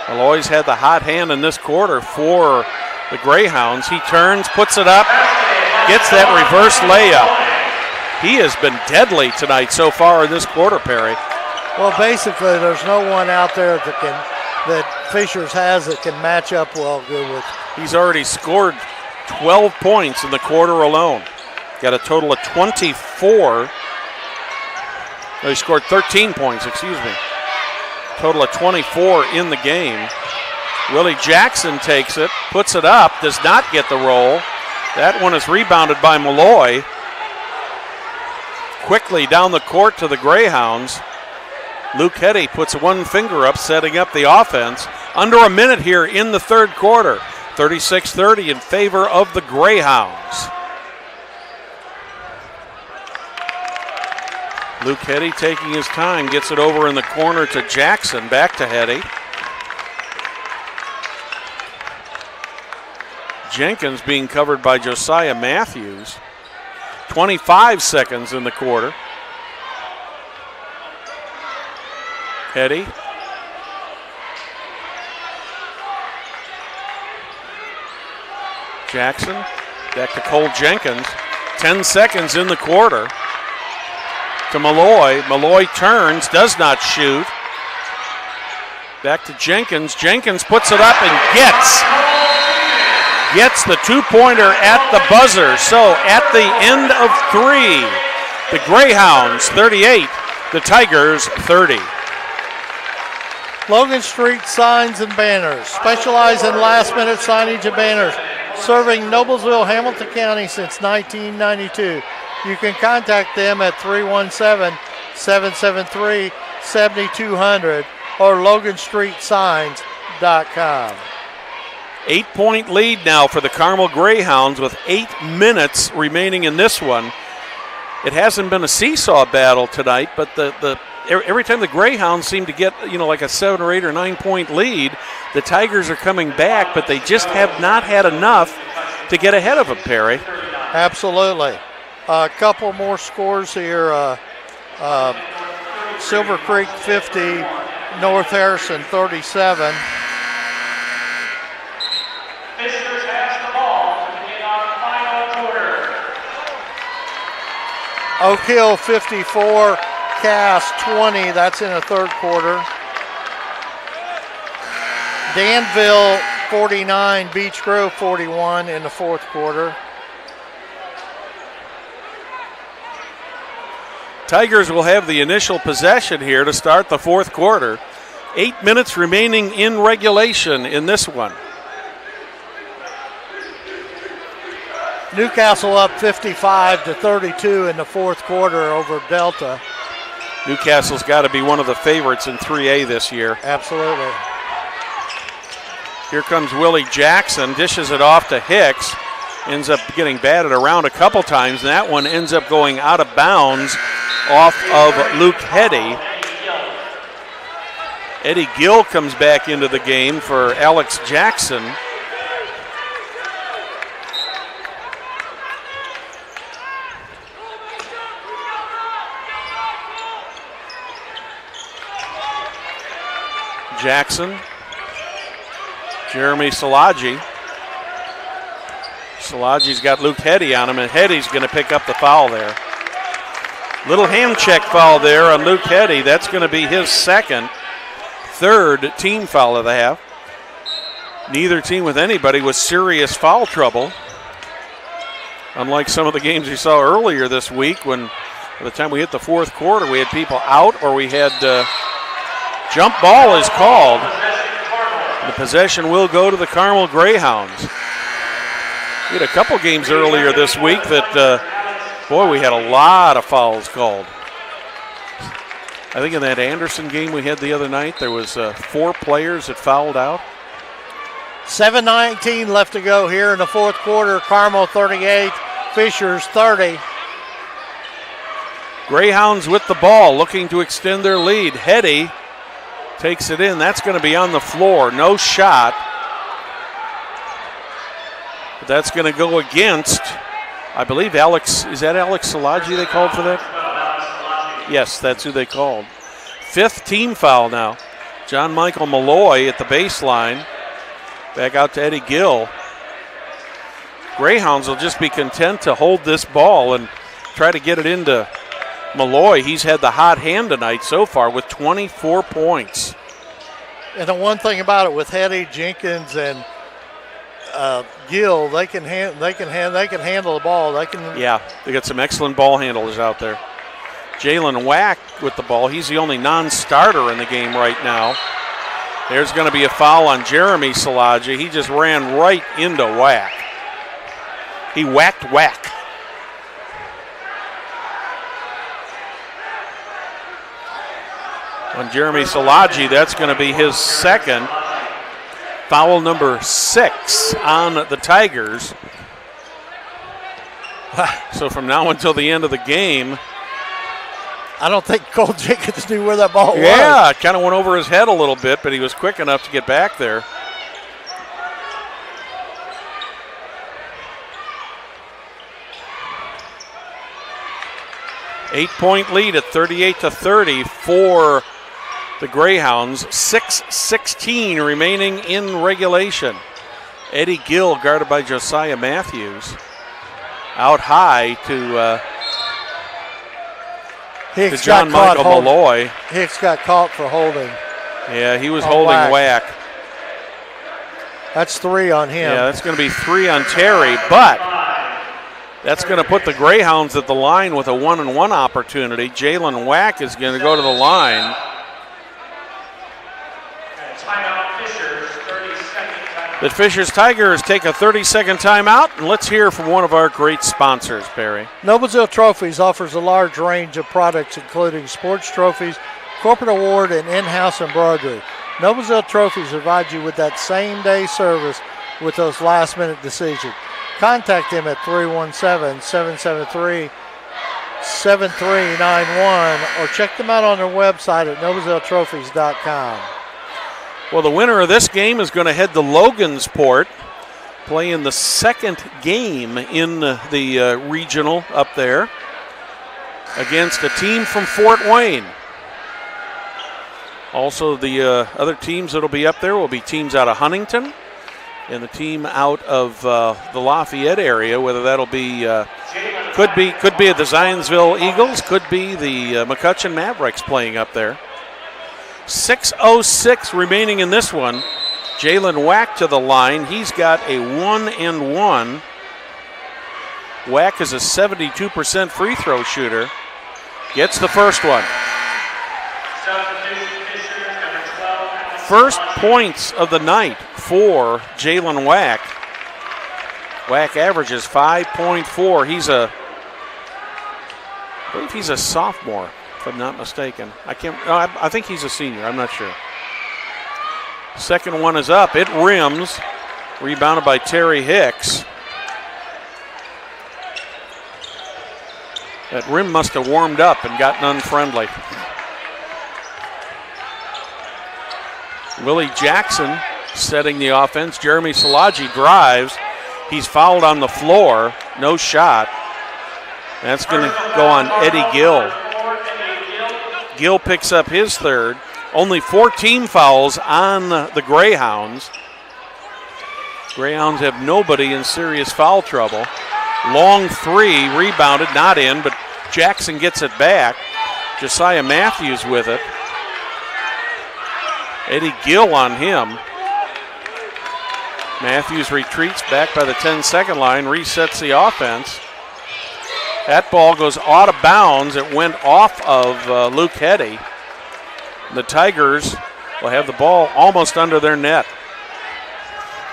Malloy's had the hot hand in this quarter for the Greyhounds. He turns, puts it up, gets that reverse layup. He has been deadly tonight so far in this quarter, Perry. Well, basically, there's no one out there that Fishers has that can match up well good with. He's already scored 12 points in the quarter alone. Got a total of 24 No, he scored 13 points, excuse me. Total of 24 in the game. Willie Jackson takes it, puts it up, does not get the roll. That one is rebounded by Malloy. Quickly down the court to the Greyhounds. Luke Heddy puts one finger up, setting up the offense. Under a minute here in the third quarter. 36-30 in favor of the Greyhounds. Luke Heddy taking his time, gets it over in the corner to Jackson, back to Heddy. Jenkins being covered by Josiah Matthews. 25 seconds in the quarter. Heddy. Jackson, back to Cole Jenkins. 10 seconds in the quarter. To Malloy. Malloy turns, does not shoot. Back to Jenkins. Jenkins puts it up and gets the two-pointer at the buzzer. So at the end of 3, the Greyhounds 38, the Tigers 30. Logan Street Signs and Banners specialize in last-minute signage and banners, serving Noblesville, Hamilton County since 1992. You can contact them at 317-773-7200 or LoganStreetSigns.com. 8-point lead now for the Carmel Greyhounds with 8 minutes remaining in this one. It hasn't been a seesaw battle tonight, but every time the Greyhounds seem to get, like a 7 or 8 or 9-point lead, the Tigers are coming back, but they just have not had enough to get ahead of them, Perry. Absolutely. A couple more scores here. Silver Creek 50, North Harrison 37. Fishers has the ball to begin our final quarter. Oak Hill 54, Cass 20. That's in the third quarter. Danville 49, Beech Grove 41 in the fourth quarter. Tigers will have the initial possession here to start the fourth quarter. 8 minutes remaining in regulation in this one. Newcastle up 55-32 in the fourth quarter over Delta. Newcastle's got to be one of the favorites in 3A this year. Absolutely. Here comes Willie Jackson, dishes it off to Hicks. Ends up getting batted around a couple times, and that one ends up going out of bounds off of Luke Heddy. Eddie Gill comes back into the game for Alex Jackson. Jackson, Jeremy Salaji. Salaji's got Luke Heddy on him, and Heddy's going to pick up the foul there. Little hand check foul there on Luke Heddy. That's going to be his third team foul of the half. Neither team with anybody with serious foul trouble. Unlike some of the games we saw earlier this week when by the time we hit the fourth quarter we had people out or we had jump ball is called. The possession will go to the Carmel Greyhounds. We had a couple games earlier this week that, we had a lot of fouls called. I think in that Anderson game we had the other night, there was 4 players that fouled out. 7:19 left to go here in the fourth quarter. Carmel 38, Fishers 30. Greyhounds with the ball, looking to extend their lead. Heddy takes it in. That's going to be on the floor. No shot. But that's going to go against, I believe, Alex. Is that Alex Salaji they called for that? Yes, that's who they called. 5th team foul now. John Michael Malloy at the baseline. Back out to Eddie Gill. Greyhounds will just be content to hold this ball and try to get it into Malloy. He's had the hot hand tonight so far with 24 points. And the one thing about it with Heddy, Jenkins, and Gill, they can handle the ball. Yeah, they got some excellent ball handlers out there. Jalen Wack with the ball. He's the only non-starter in the game right now. There's going to be a foul on Jeremy Salaji. He just ran right into Wack. He whacked Wack. On Jeremy Salaji, that's going to be his second. Foul number 6 on the Tigers. So from now until the end of the game, I don't think Cole Jenkins knew where that ball was. Yeah, it kind of went over his head a little bit, but he was quick enough to get back there. Eight-point lead at 38-30 for the Greyhounds. 6:16 remaining in regulation. Eddie Gill guarded by Josiah Matthews. Out high to John Michael Malloy. Hicks got caught for holding. Yeah, he was holding Wack. That's 3 on him. Yeah, that's going to be 3 on Terry, but that's going to put the Greyhounds at the line with a 1-on-1 opportunity. Jalen Wack is going to go to the line. The Fishers Tigers take a 30-second timeout, and let's hear from one of our great sponsors, Barry. Noblesville Trophies offers a large range of products, including sports trophies, corporate award, and in-house embroidery. Noblesville Trophies provides you with that same-day service with those last-minute decisions. Contact them at 317-773-7391 or check them out on their website at noblesvilletrophies.com. Well, the winner of this game is going to head to Logansport, play in the second game in the regional up there against a team from Fort Wayne. Also, the other teams that will be up there will be teams out of Huntington and the team out of the Lafayette area, whether that'll be could be at the Zionsville Eagles, could be the McCutcheon Mavericks playing up there. 6:06 remaining in this one. Jalen Wack to the line. He's got a 1-and-1. Wack is a 72% free throw shooter. Gets the first one. First points of the night for Jalen Wack. Wack averages 5.4. I believe he's a sophomore, if I'm not mistaken. I think he's a senior. I'm not sure. Second one is up. It rims. Rebounded by Terry Hicks. That rim must have warmed up and gotten unfriendly. Willie Jackson setting the offense. Jeremy Salaji drives. He's fouled on the floor. No shot. That's going to go on Eddie Gill. Gill picks up his third. Only 4 team fouls on the Greyhounds. Greyhounds have nobody in serious foul trouble. Long three, rebounded, not in, but Jackson gets it back. Josiah Matthews with it. Eddie Gill on him. Matthews retreats back by the 10-second line, resets the offense. That ball goes out of bounds. It went off of Luke Heddy. The Tigers will have the ball almost under their net.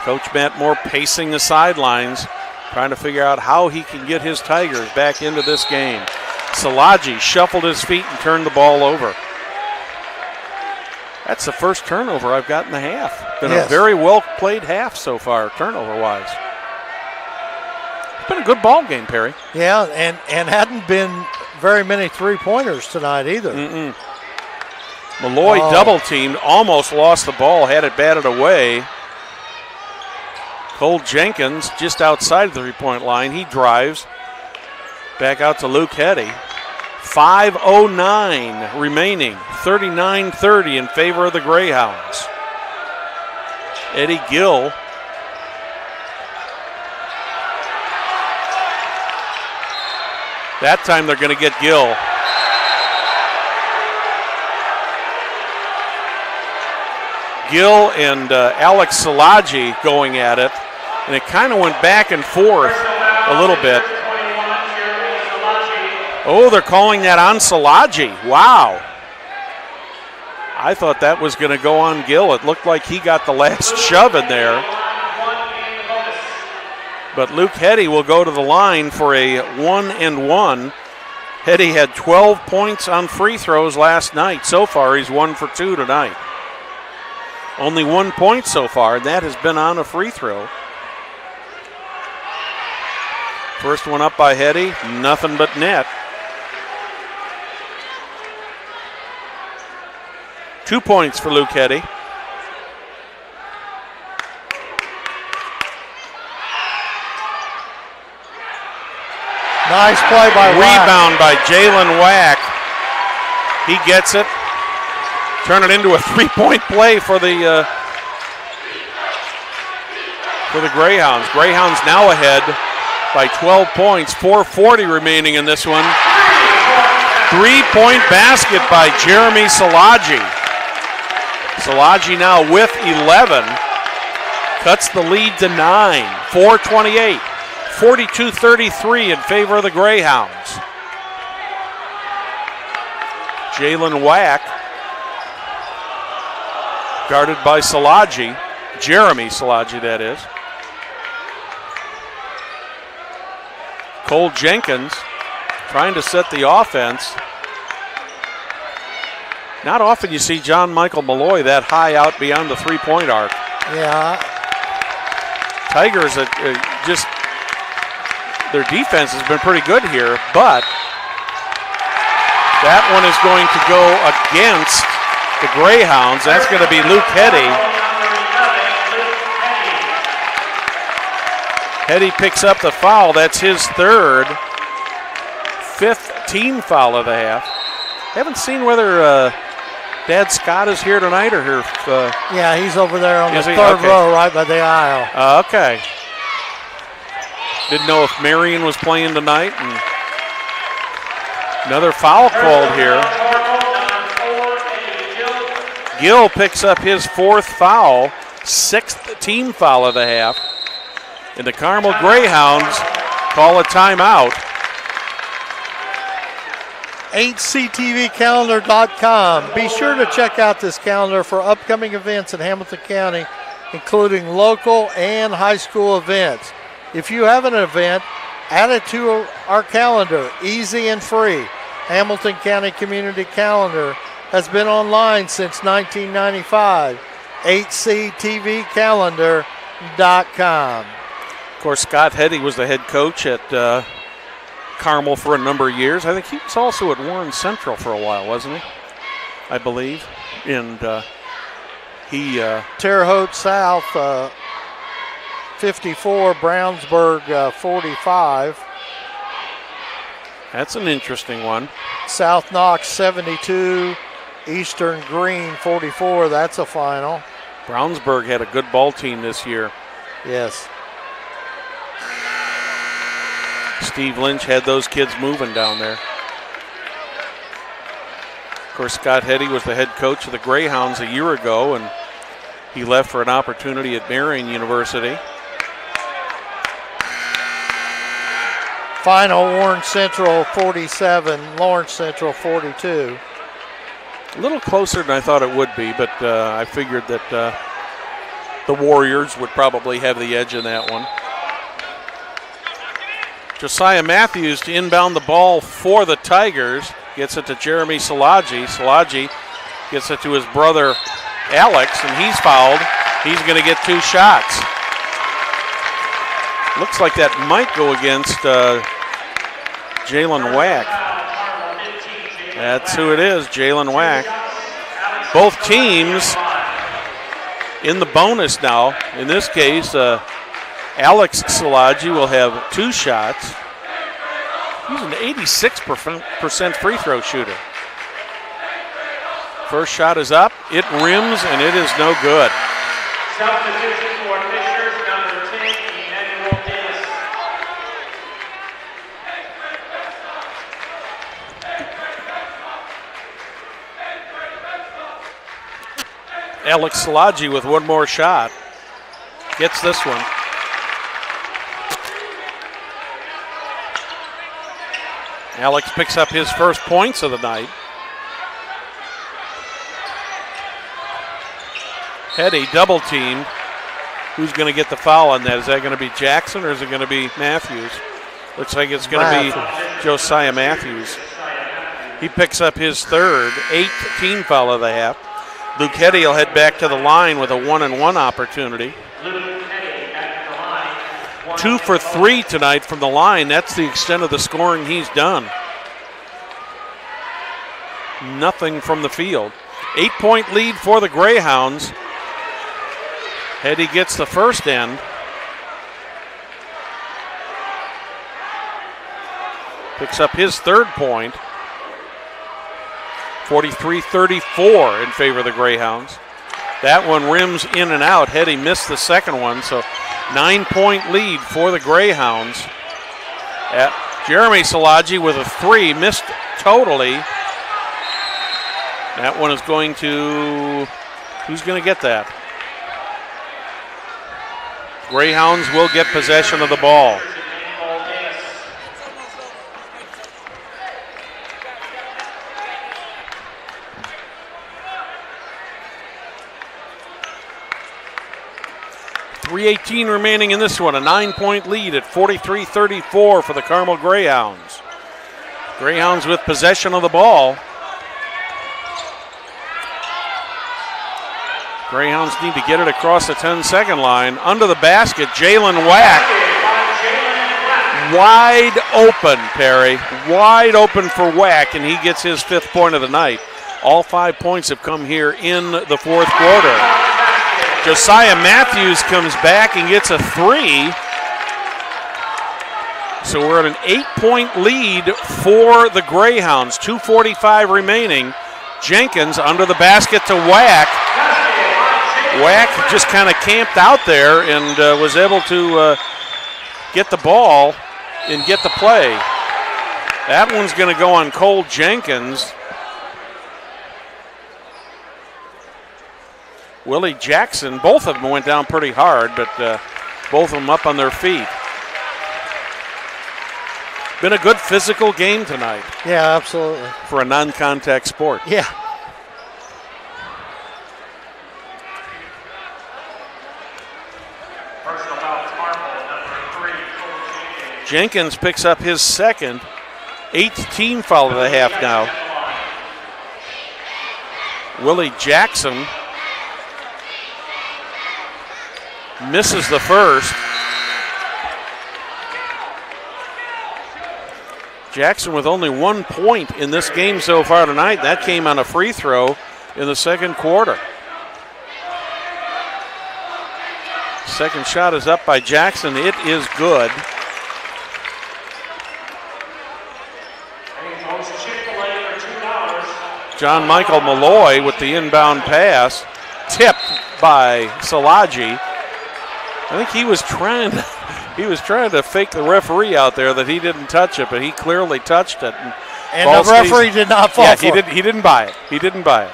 Coach Matt Moore pacing the sidelines, trying to figure out how he can get his Tigers back into this game. Salaji shuffled his feet and turned the ball over. That's the first turnover I've got in the half. Been a very well played half so far, turnover-wise. It's been a good ball game, Perry. Yeah, and hadn't been very many three-pointers tonight either. Malloy double-teamed, almost lost the ball, had it batted away. Cole Jenkins just outside the three-point line. He drives back out to Luke Heddy. 5:09 remaining, 39-30 in favor of the Greyhounds. Eddie Gill. That time they're going to get Gill. Gill and Alex Salaji going at it, and it kind of went back and forth a little bit. Oh, they're calling that on Szilagyi. Wow. I thought that was going to go on Gill. It looked like he got the last shove in there. But Luke Heddy will go to the line for a 1-and-1. Heddy had 12 points on free throws last night. So far, he's 1 for 2 tonight. Only 1 point so far, and that has been on a free throw. First one up by Heddy, nothing but net. 2 points for Luke Heddy. Nice play by Wack. Rebound by Jalen Wack. He gets it. Turn it into a 3-point play for the Greyhounds. Greyhounds now ahead by 12 points. 4:40 remaining in this one. 3-point basket by Jeremy Szilagyi. Szilagyi now with 11. Cuts the lead to 9. 4:28. 42-33 in favor of the Greyhounds. Jalen Wack, guarded by Szilagyi. Jeremy Szilagyi, that is. Cole Jenkins trying to set the offense. Not often you see John Michael Malloy that high out beyond the three-point arc. Yeah. Tigers just, their defense has been pretty good here, but that one is going to go against the Greyhounds. That's going to be Luke Heddy. Heddy picks up the foul. That's his third. 5th team foul of the half. Haven't seen whether Dad Scott is here tonight or here. Yeah, he's over there on the third Okay. row right by the aisle. Okay. Didn't know if Marion was playing tonight. And another foul called here. Gill picks up his 4th foul, 6th team foul of the half. And the Carmel Greyhounds call a timeout. HCTVcalendar.com. Be sure to check out this calendar for upcoming events in Hamilton County, including local and high school events. If you have an event, add it to our calendar, easy and free. Hamilton County Community Calendar has been online since 1995. HCTVcalendar.com. Of course, Scott Heddy was the head coach at Carmel for a number of years. I think he was also at Warren Central for a while, wasn't he? I believe. And he... Terre Haute South, 54, Brownsburg, 45. That's an interesting one. South Knox, 72, Eastern Green, 44. That's a final. Brownsburg had a good ball team this year. Yes. Steve Lynch had those kids moving down there. Of course, Scott Heddy was the head coach of the Greyhounds a year ago, and he left for an opportunity at Marion University. Final, Warren Central 47, Lawrence Central 42. A little closer than I thought it would be, but I figured that the Warriors would probably have the edge in that one. Josiah Matthews to inbound the ball for the Tigers. Gets it to Jeremy Szilagyi. Szilagyi gets it to his brother Alex, and he's fouled. He's going to get 2 shots. Looks like that might go against Jalen Wack. That's who it is, Jalen Wack. Both teams in the bonus now. In this case, Alex Szilagyi will have 2 shots. He's an 86% free throw shooter. First shot is up. It rims, and it is no good. Substitution for Fishers, number 10, Emmanuel Dennis. Alex Szilagyi with 1 more shot. Gets this one. Alex picks up his first points of the night. Hetty double teamed. Who's going to get the foul on that? Is that going to be Jackson or is it going to be Matthews? Looks like it's going to be Josiah Matthews. He picks up his third, 8th team foul of the half. Luke Hetty will head back to the line with a 1-and-1 opportunity. 2 for 3 tonight from the line. That's the extent of the scoring he's done. Nothing from the field. 8-point lead for the Greyhounds. Hetty gets the first end. Picks up his third point. 43-34 in favor of the Greyhounds. That one rims in and out. Hetty missed the second one, so 9-point lead for the Greyhounds. Jeremy Szilagyi with a 3, missed totally. That one is going to, who's going to get that? Greyhounds will get possession of the ball. .318 remaining in this one. A 9-point lead at 43-34 for the Carmel Greyhounds. Greyhounds with possession of the ball. Greyhounds need to get it across the 10-second line. Under the basket, Jalen Wack. Wide open, Perry. Wide open for Wack, and he gets his 5th point of the night. All 5 points have come here in the 4th quarter. Josiah Matthews comes back and gets a 3. So we're at an 8-point lead for the Greyhounds. 2:45 remaining. Jenkins under the basket to Wack. Wack just kind of camped out there and was able to get the ball and get the play. That one's going to go on Cole Jenkins. Willie Jackson, both of them went down pretty hard, but both of them up on their feet. Been a good physical game tonight. Yeah, absolutely. For a non-contact sport. Yeah. Jenkins picks up his second, 8th team foul of the half now. Willie Jackson misses the first. Jackson with only 1 point in this game so far tonight. That came on a free throw in the second quarter. Second shot is up by Jackson. It is good. John Michael Malloy with the inbound pass, tipped by Szilagyi. I think he was trying to fake the referee out there that he didn't touch it, but he clearly touched it. And the referee did not fall for it. He didn't buy it. He didn't buy it.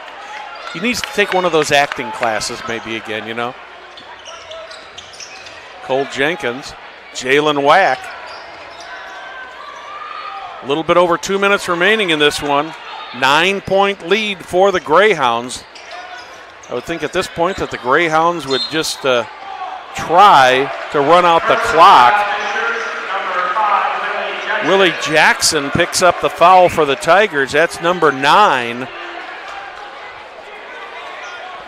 He needs to take one of those acting classes maybe again, you know. Cole Jenkins, Jalen Wack. A little bit over 2 minutes remaining in this one. 9-point lead for the Greyhounds. I would think at this point that the Greyhounds would just try to run out the clock. Willie Jackson picks up the foul for the Tigers. That's number 9.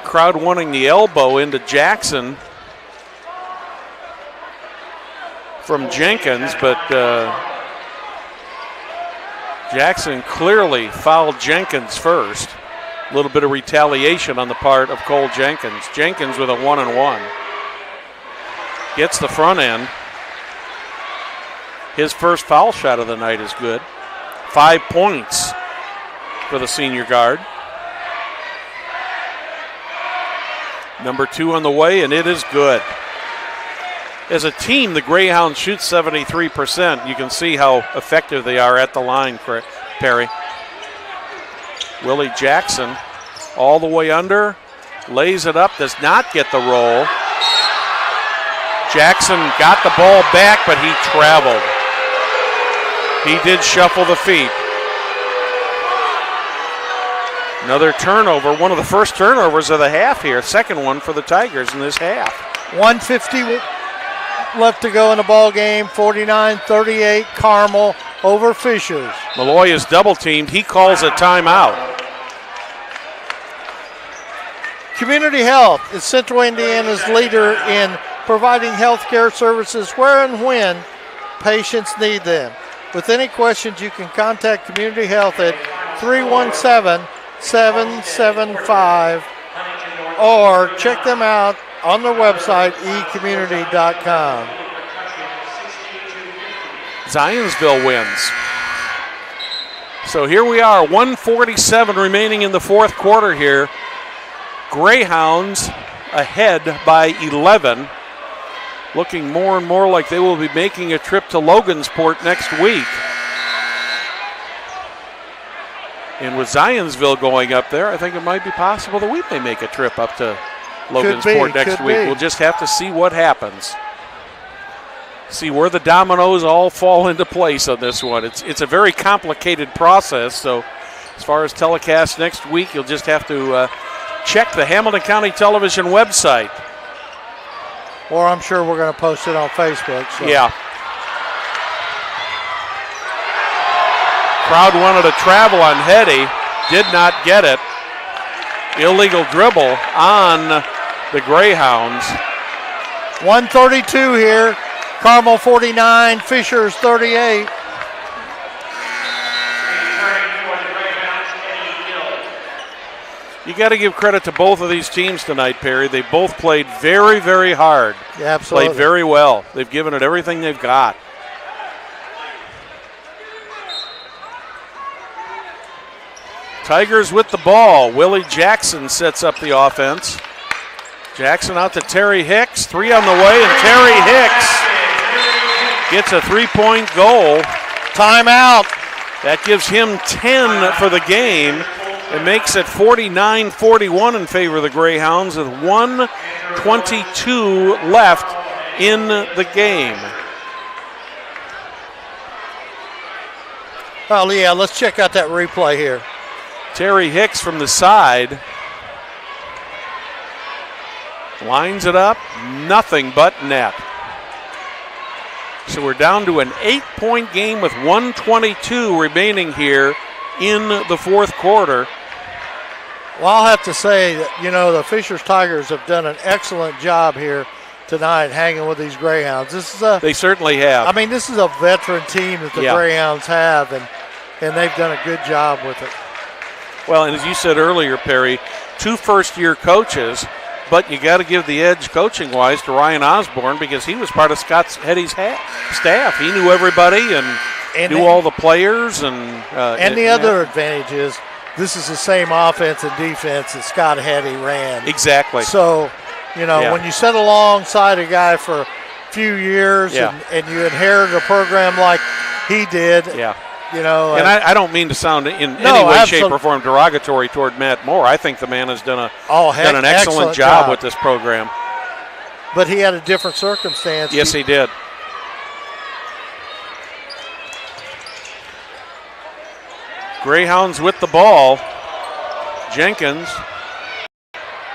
Crowd wanting the elbow into Jackson from Jenkins, but Jackson clearly fouled Jenkins first. A little bit of retaliation on the part of Cole Jenkins. Jenkins with a 1-and-1. Gets the front end. His first foul shot of the night is good. 5 points for the senior guard. Number 2 on the way, and it is good. As a team, the Greyhounds shoot 73%. You can see how effective they are at the line, Perry. Willie Jackson all the way under, lays it up, does not get the roll. Jackson got the ball back, but he traveled. He did shuffle the feet. Another turnover, one of the first turnovers of the half here. Second one for the Tigers in this half. 150 left to go in the ball game. 49-38 Carmel over Fishers. Malloy is double teamed. He calls a timeout. Community Health is Central Indiana's leader in providing health care services where and when patients need them. With any questions, you can contact Community Health at 317-775 or check them out on their website, ecommunity.com. Zionsville wins. So here we are, 1:47 remaining in the fourth quarter here. Greyhounds ahead by 11. Looking more and more like they will be making a trip to Logansport next week. And with Zionsville going up there, I think it might be possible that we may make a trip up to Logansport next week. We'll just have to see what happens. See where the dominoes all fall into place on this one. It's a very complicated process, so as far as telecast next week, you'll just have to check the Hamilton County Television website. Or I'm sure we're going to post it on Facebook. So. Yeah. Crowd wanted to travel on Hetty, did not get it. Illegal dribble on the Greyhounds. 132 here. Carmel 49, Fishers 38. You got to give credit to both of these teams tonight, Perry. They both played very, very hard. Yeah, absolutely. Played very well. They've given it everything they've got. Tigers with the ball. Willie Jackson sets up the offense. Jackson out to Terry Hicks. 3 on the way, and Terry Hicks gets a 3-point goal. Timeout. That gives him 10 for the game. It makes it 49-41 in favor of the Greyhounds with 1:22 left in the game. Oh, yeah, let's check out that replay here. Terry Hicks from the side. Lines it up, nothing but net. So we're down to an 8-point game with 1:22 remaining here in the fourth quarter. Well, I'll have to say that, the Fishers Tigers have done an excellent job here tonight hanging with these Greyhounds. They certainly have. I mean, this is a veteran team that the Greyhounds have, and they've done a good job with it. Well, and as you said earlier, Perry, 2 first-year coaches, but you got to give the edge coaching-wise to Ryan Osborne because he was part of Scott Hetty's staff. He knew everybody and knew all the players. And the other advantage is this is the same offense and defense that Scott Hetty ran. Exactly. So, when you sit alongside a guy for a few years and you inherit a program like he did, and I don't mean to sound in any way, shape, or form derogatory toward Matt Moore. I think the man has done an excellent job with this program. But he had a different circumstance. Yes, he did. Greyhounds with the ball. Jenkins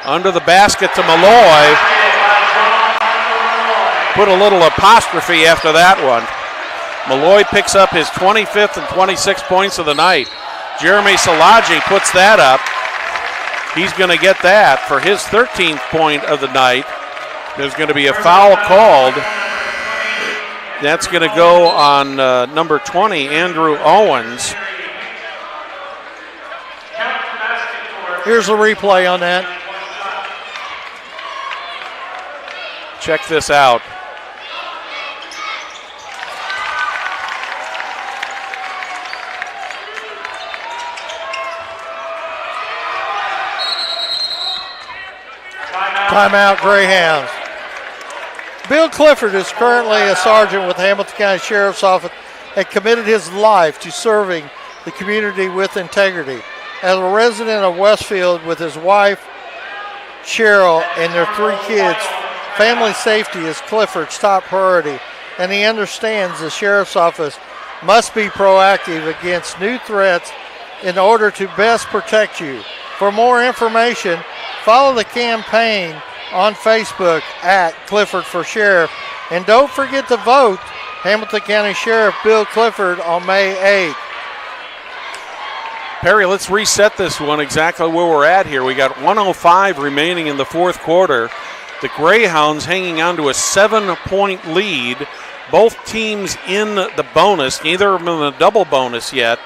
under the basket to Malloy. Put a little apostrophe after that one. Malloy picks up his 25th and 26th points of the night. Jeremy Salaji puts that up. He's going to get that for his 13th point of the night. There's going to be a foul called. That's going to go on number 20, Andrew Owens. Here's the replay on that. Check this out. Timeout, Greyhounds. Bill Clifford is currently a sergeant with Hamilton County Sheriff's Office and committed his life to serving the community with integrity. As a resident of Westfield with his wife, Cheryl, and their 3 kids, family safety is Clifford's top priority, and he understands the Sheriff's Office must be proactive against new threats in order to best protect you. For more information, follow the campaign on Facebook at Clifford for Sheriff. And don't forget to vote Hamilton County Sheriff Bill Clifford on May 8th. Perry, let's reset this one exactly where we're at here. We got 1:05 remaining in the fourth quarter. The Greyhounds hanging on to a 7-point lead. Both teams in the bonus, neither of them in a double bonus yet.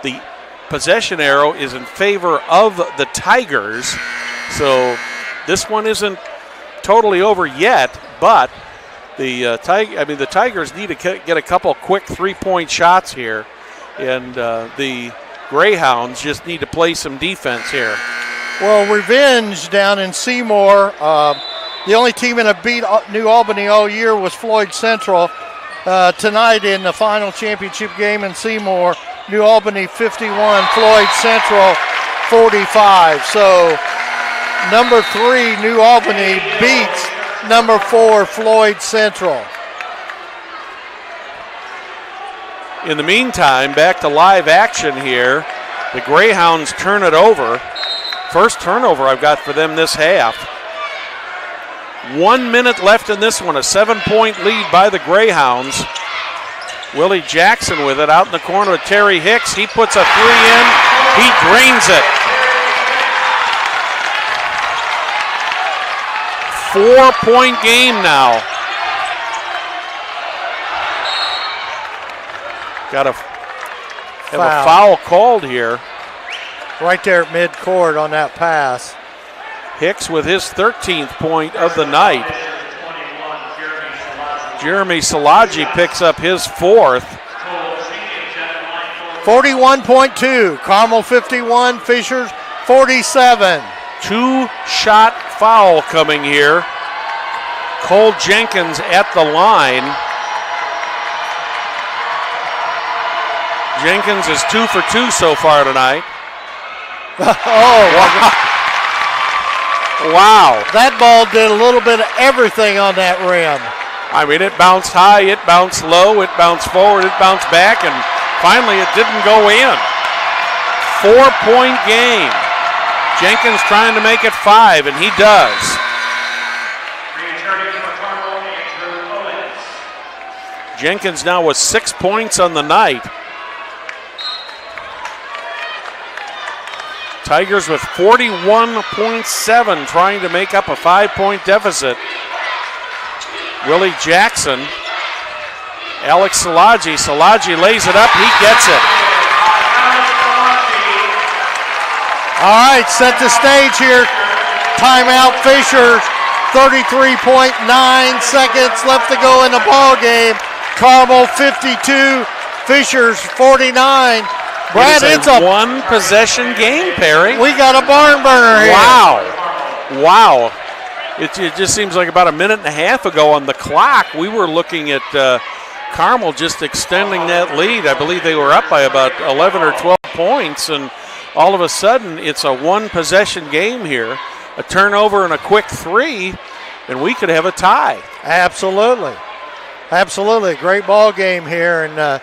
The possession arrow is in favor of the Tigers. So this one isn't totally over yet, but the Tigers need to get a couple quick 3-point shots here, and the Greyhounds just need to play some defense here. Well, revenge down in Seymour. The only team that have beat New Albany all year was Floyd Central. Tonight in the final championship game in Seymour, New Albany 51, Floyd Central 45. So number 3, New Albany beats number 4, Floyd Central. In the meantime, back to live action here. The Greyhounds turn it over. First turnover I've got for them this half. 1 minute left in this one, a 7-point lead by the Greyhounds. Willie Jackson with it out in the corner with Terry Hicks. He puts a 3 in. He drains it. 4-point game now. Got to have a foul called here. Right there at midcourt on that pass. Hicks with his 13th point of the night. Jeremy Salaji picks up his 4th. 41.2. Carmel 51, Fishers 47. 2-shot foul coming here. Cole Jenkins at the line. Jenkins is 2 for 2 so far tonight. Wow. That ball did a little bit of everything on that rim. I mean, it bounced high, it bounced low, it bounced forward, it bounced back, and finally it didn't go in. 4-point game. Jenkins trying to make it 5, and he does. Jenkins now with 6 points on the night. Tigers with 41.7 trying to make up a 5-point deficit. Willie Jackson, Alex Salaji. Salaji lays it up, he gets it. All right, set the stage here. Timeout Fishers, 33.9 seconds left to go in the ball game. Carmel 52, Fishers 49. Brad, it's a one-possession game, Perry. We got a barn burner here. Wow. It just seems like about a minute and a half ago on the clock, we were looking at Carmel just extending that lead. I believe they were up by about 11 or 12 points, and all of a sudden it's a one-possession game here. A turnover and a quick 3, and we could have a tie. Absolutely. Great ball game here, and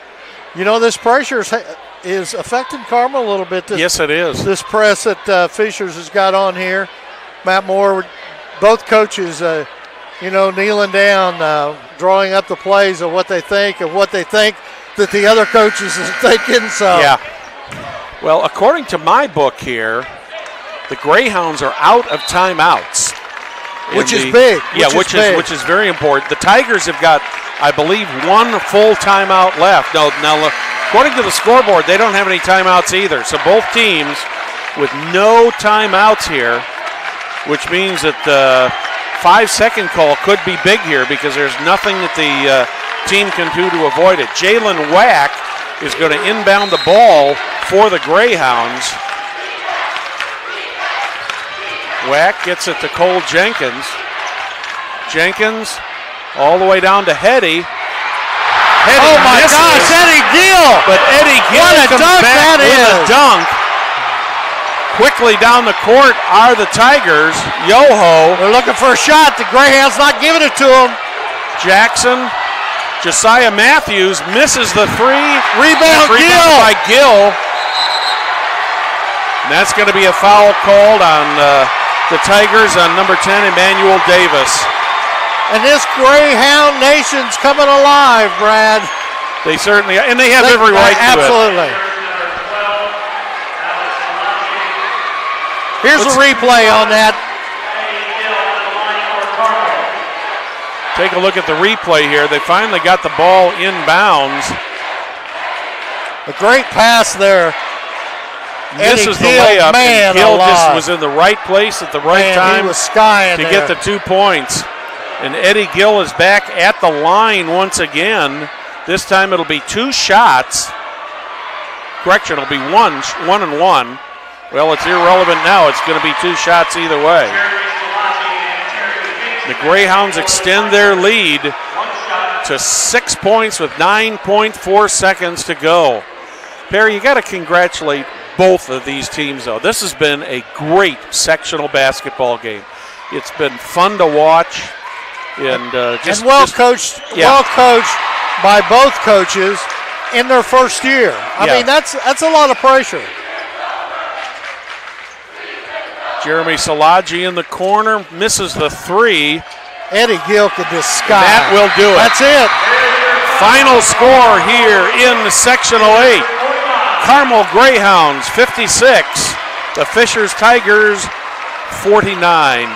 this pressure is affecting Carmel a little bit. Yes, it is. This press that Fishers has got on here. Matt Moore, both coaches, kneeling down, drawing up the plays of what they think that the other coaches is thinking. So yeah. Well, according to my book here, the Greyhounds are out of timeouts. Which is big. Which is very important. The Tigers have got, I believe, 1 full timeout left. Now, according to the scoreboard, they don't have any timeouts either. So both teams with no timeouts here, which means that the 5-second call could be big here because there's nothing that the team can do to avoid it. Jalen Wack is going to inbound the ball for the Greyhounds. Wack gets it to Cole Jenkins. Jenkins all the way down to Hetty. Oh my gosh, Eddie Gill! But Eddie Gill comes back with a dunk. Quickly down the court are the Tigers. Yoho. They're looking for a shot. The Greyhounds not giving it to them. Jackson Josiah Matthews misses the three. Rebound Gill. By Gill. And that's going to be a foul called on the Tigers on number 10, Emmanuel Davis. And this Greyhound Nation's coming alive, Brad. They certainly, and they have every right to it. Absolutely. Here's a replay on that. Take a look at the replay here. They finally got the ball inbounds. A great pass there. Misses the Gill, layup, man, and Gill alive. just was in the right place at the right time he was skying to there. get the 2 points. And Eddie Gill is back at the line once again. This time it'll be 2 shots. Correction, it'll be one and one. Well, it's irrelevant now. It's going to be 2 shots either way. The Greyhounds extend their lead to 6 points with 9.4 seconds to go. Perry, you got to congratulate both of these teams, though. This has been a great sectional basketball game. It's been fun to watch, and well coached. Yeah. Well coached by both coaches in their first year. I mean, that's a lot of pressure. Jeremy Salaji in the corner misses the 3. Eddie Gill could just sky. That will do it. That's it. Final score here in the Sectional 8. Carmel Greyhounds 56. The Fishers Tigers 49.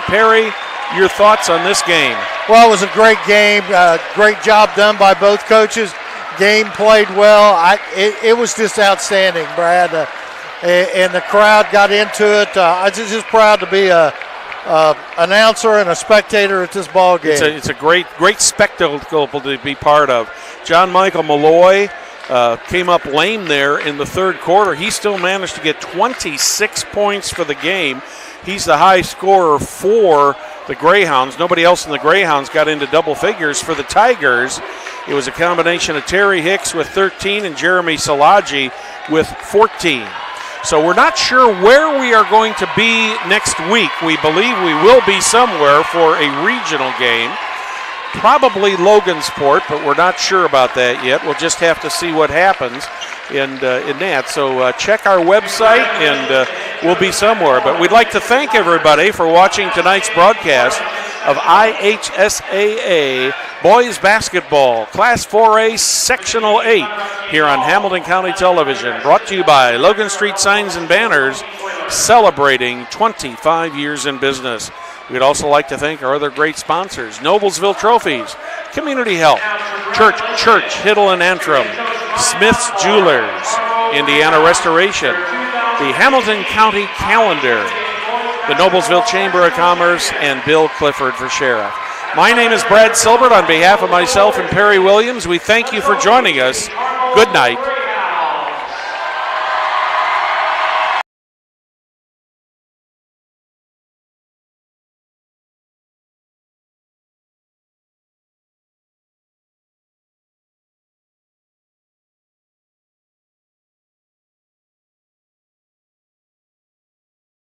Perry, your thoughts on this game? Well, it was a great game. Great job done by both coaches. Game played well. It was just outstanding, Brad. And the crowd got into it. I was just proud to be a announcer and a spectator at this ball game. It's a great spectacle to be part of. John Michael Malloy came up lame there in the third quarter. He still managed to get 26 points for the game. He's the high scorer for the Greyhounds. Nobody else in the Greyhounds got into double figures. For the Tigers, it was a combination of Terry Hicks with 13 and Jeremy Salaji with 14. So we're not sure where we are going to be next week. We believe we will be somewhere for a regional game. Probably Logansport, but we're not sure about that yet. We'll just have to see what happens in that. So check our website, and we'll be somewhere. But we'd like to thank everybody for watching tonight's broadcast of IHSAA Boys Basketball, Class 4A Sectional 8, here on Hamilton County Television, brought to you by Logan Street Signs and Banners, celebrating 25 years in business. We'd also like to thank our other great sponsors: Noblesville Trophies, Community Health, Church, Hiddle and Antrim, Smith's Jewelers, Indiana Restoration, the Hamilton County Calendar, the Noblesville Chamber of Commerce, and Bill Clifford for Sheriff. My name is Brad Silbert. On behalf of myself and Perry Williams, we thank you for joining us. Good night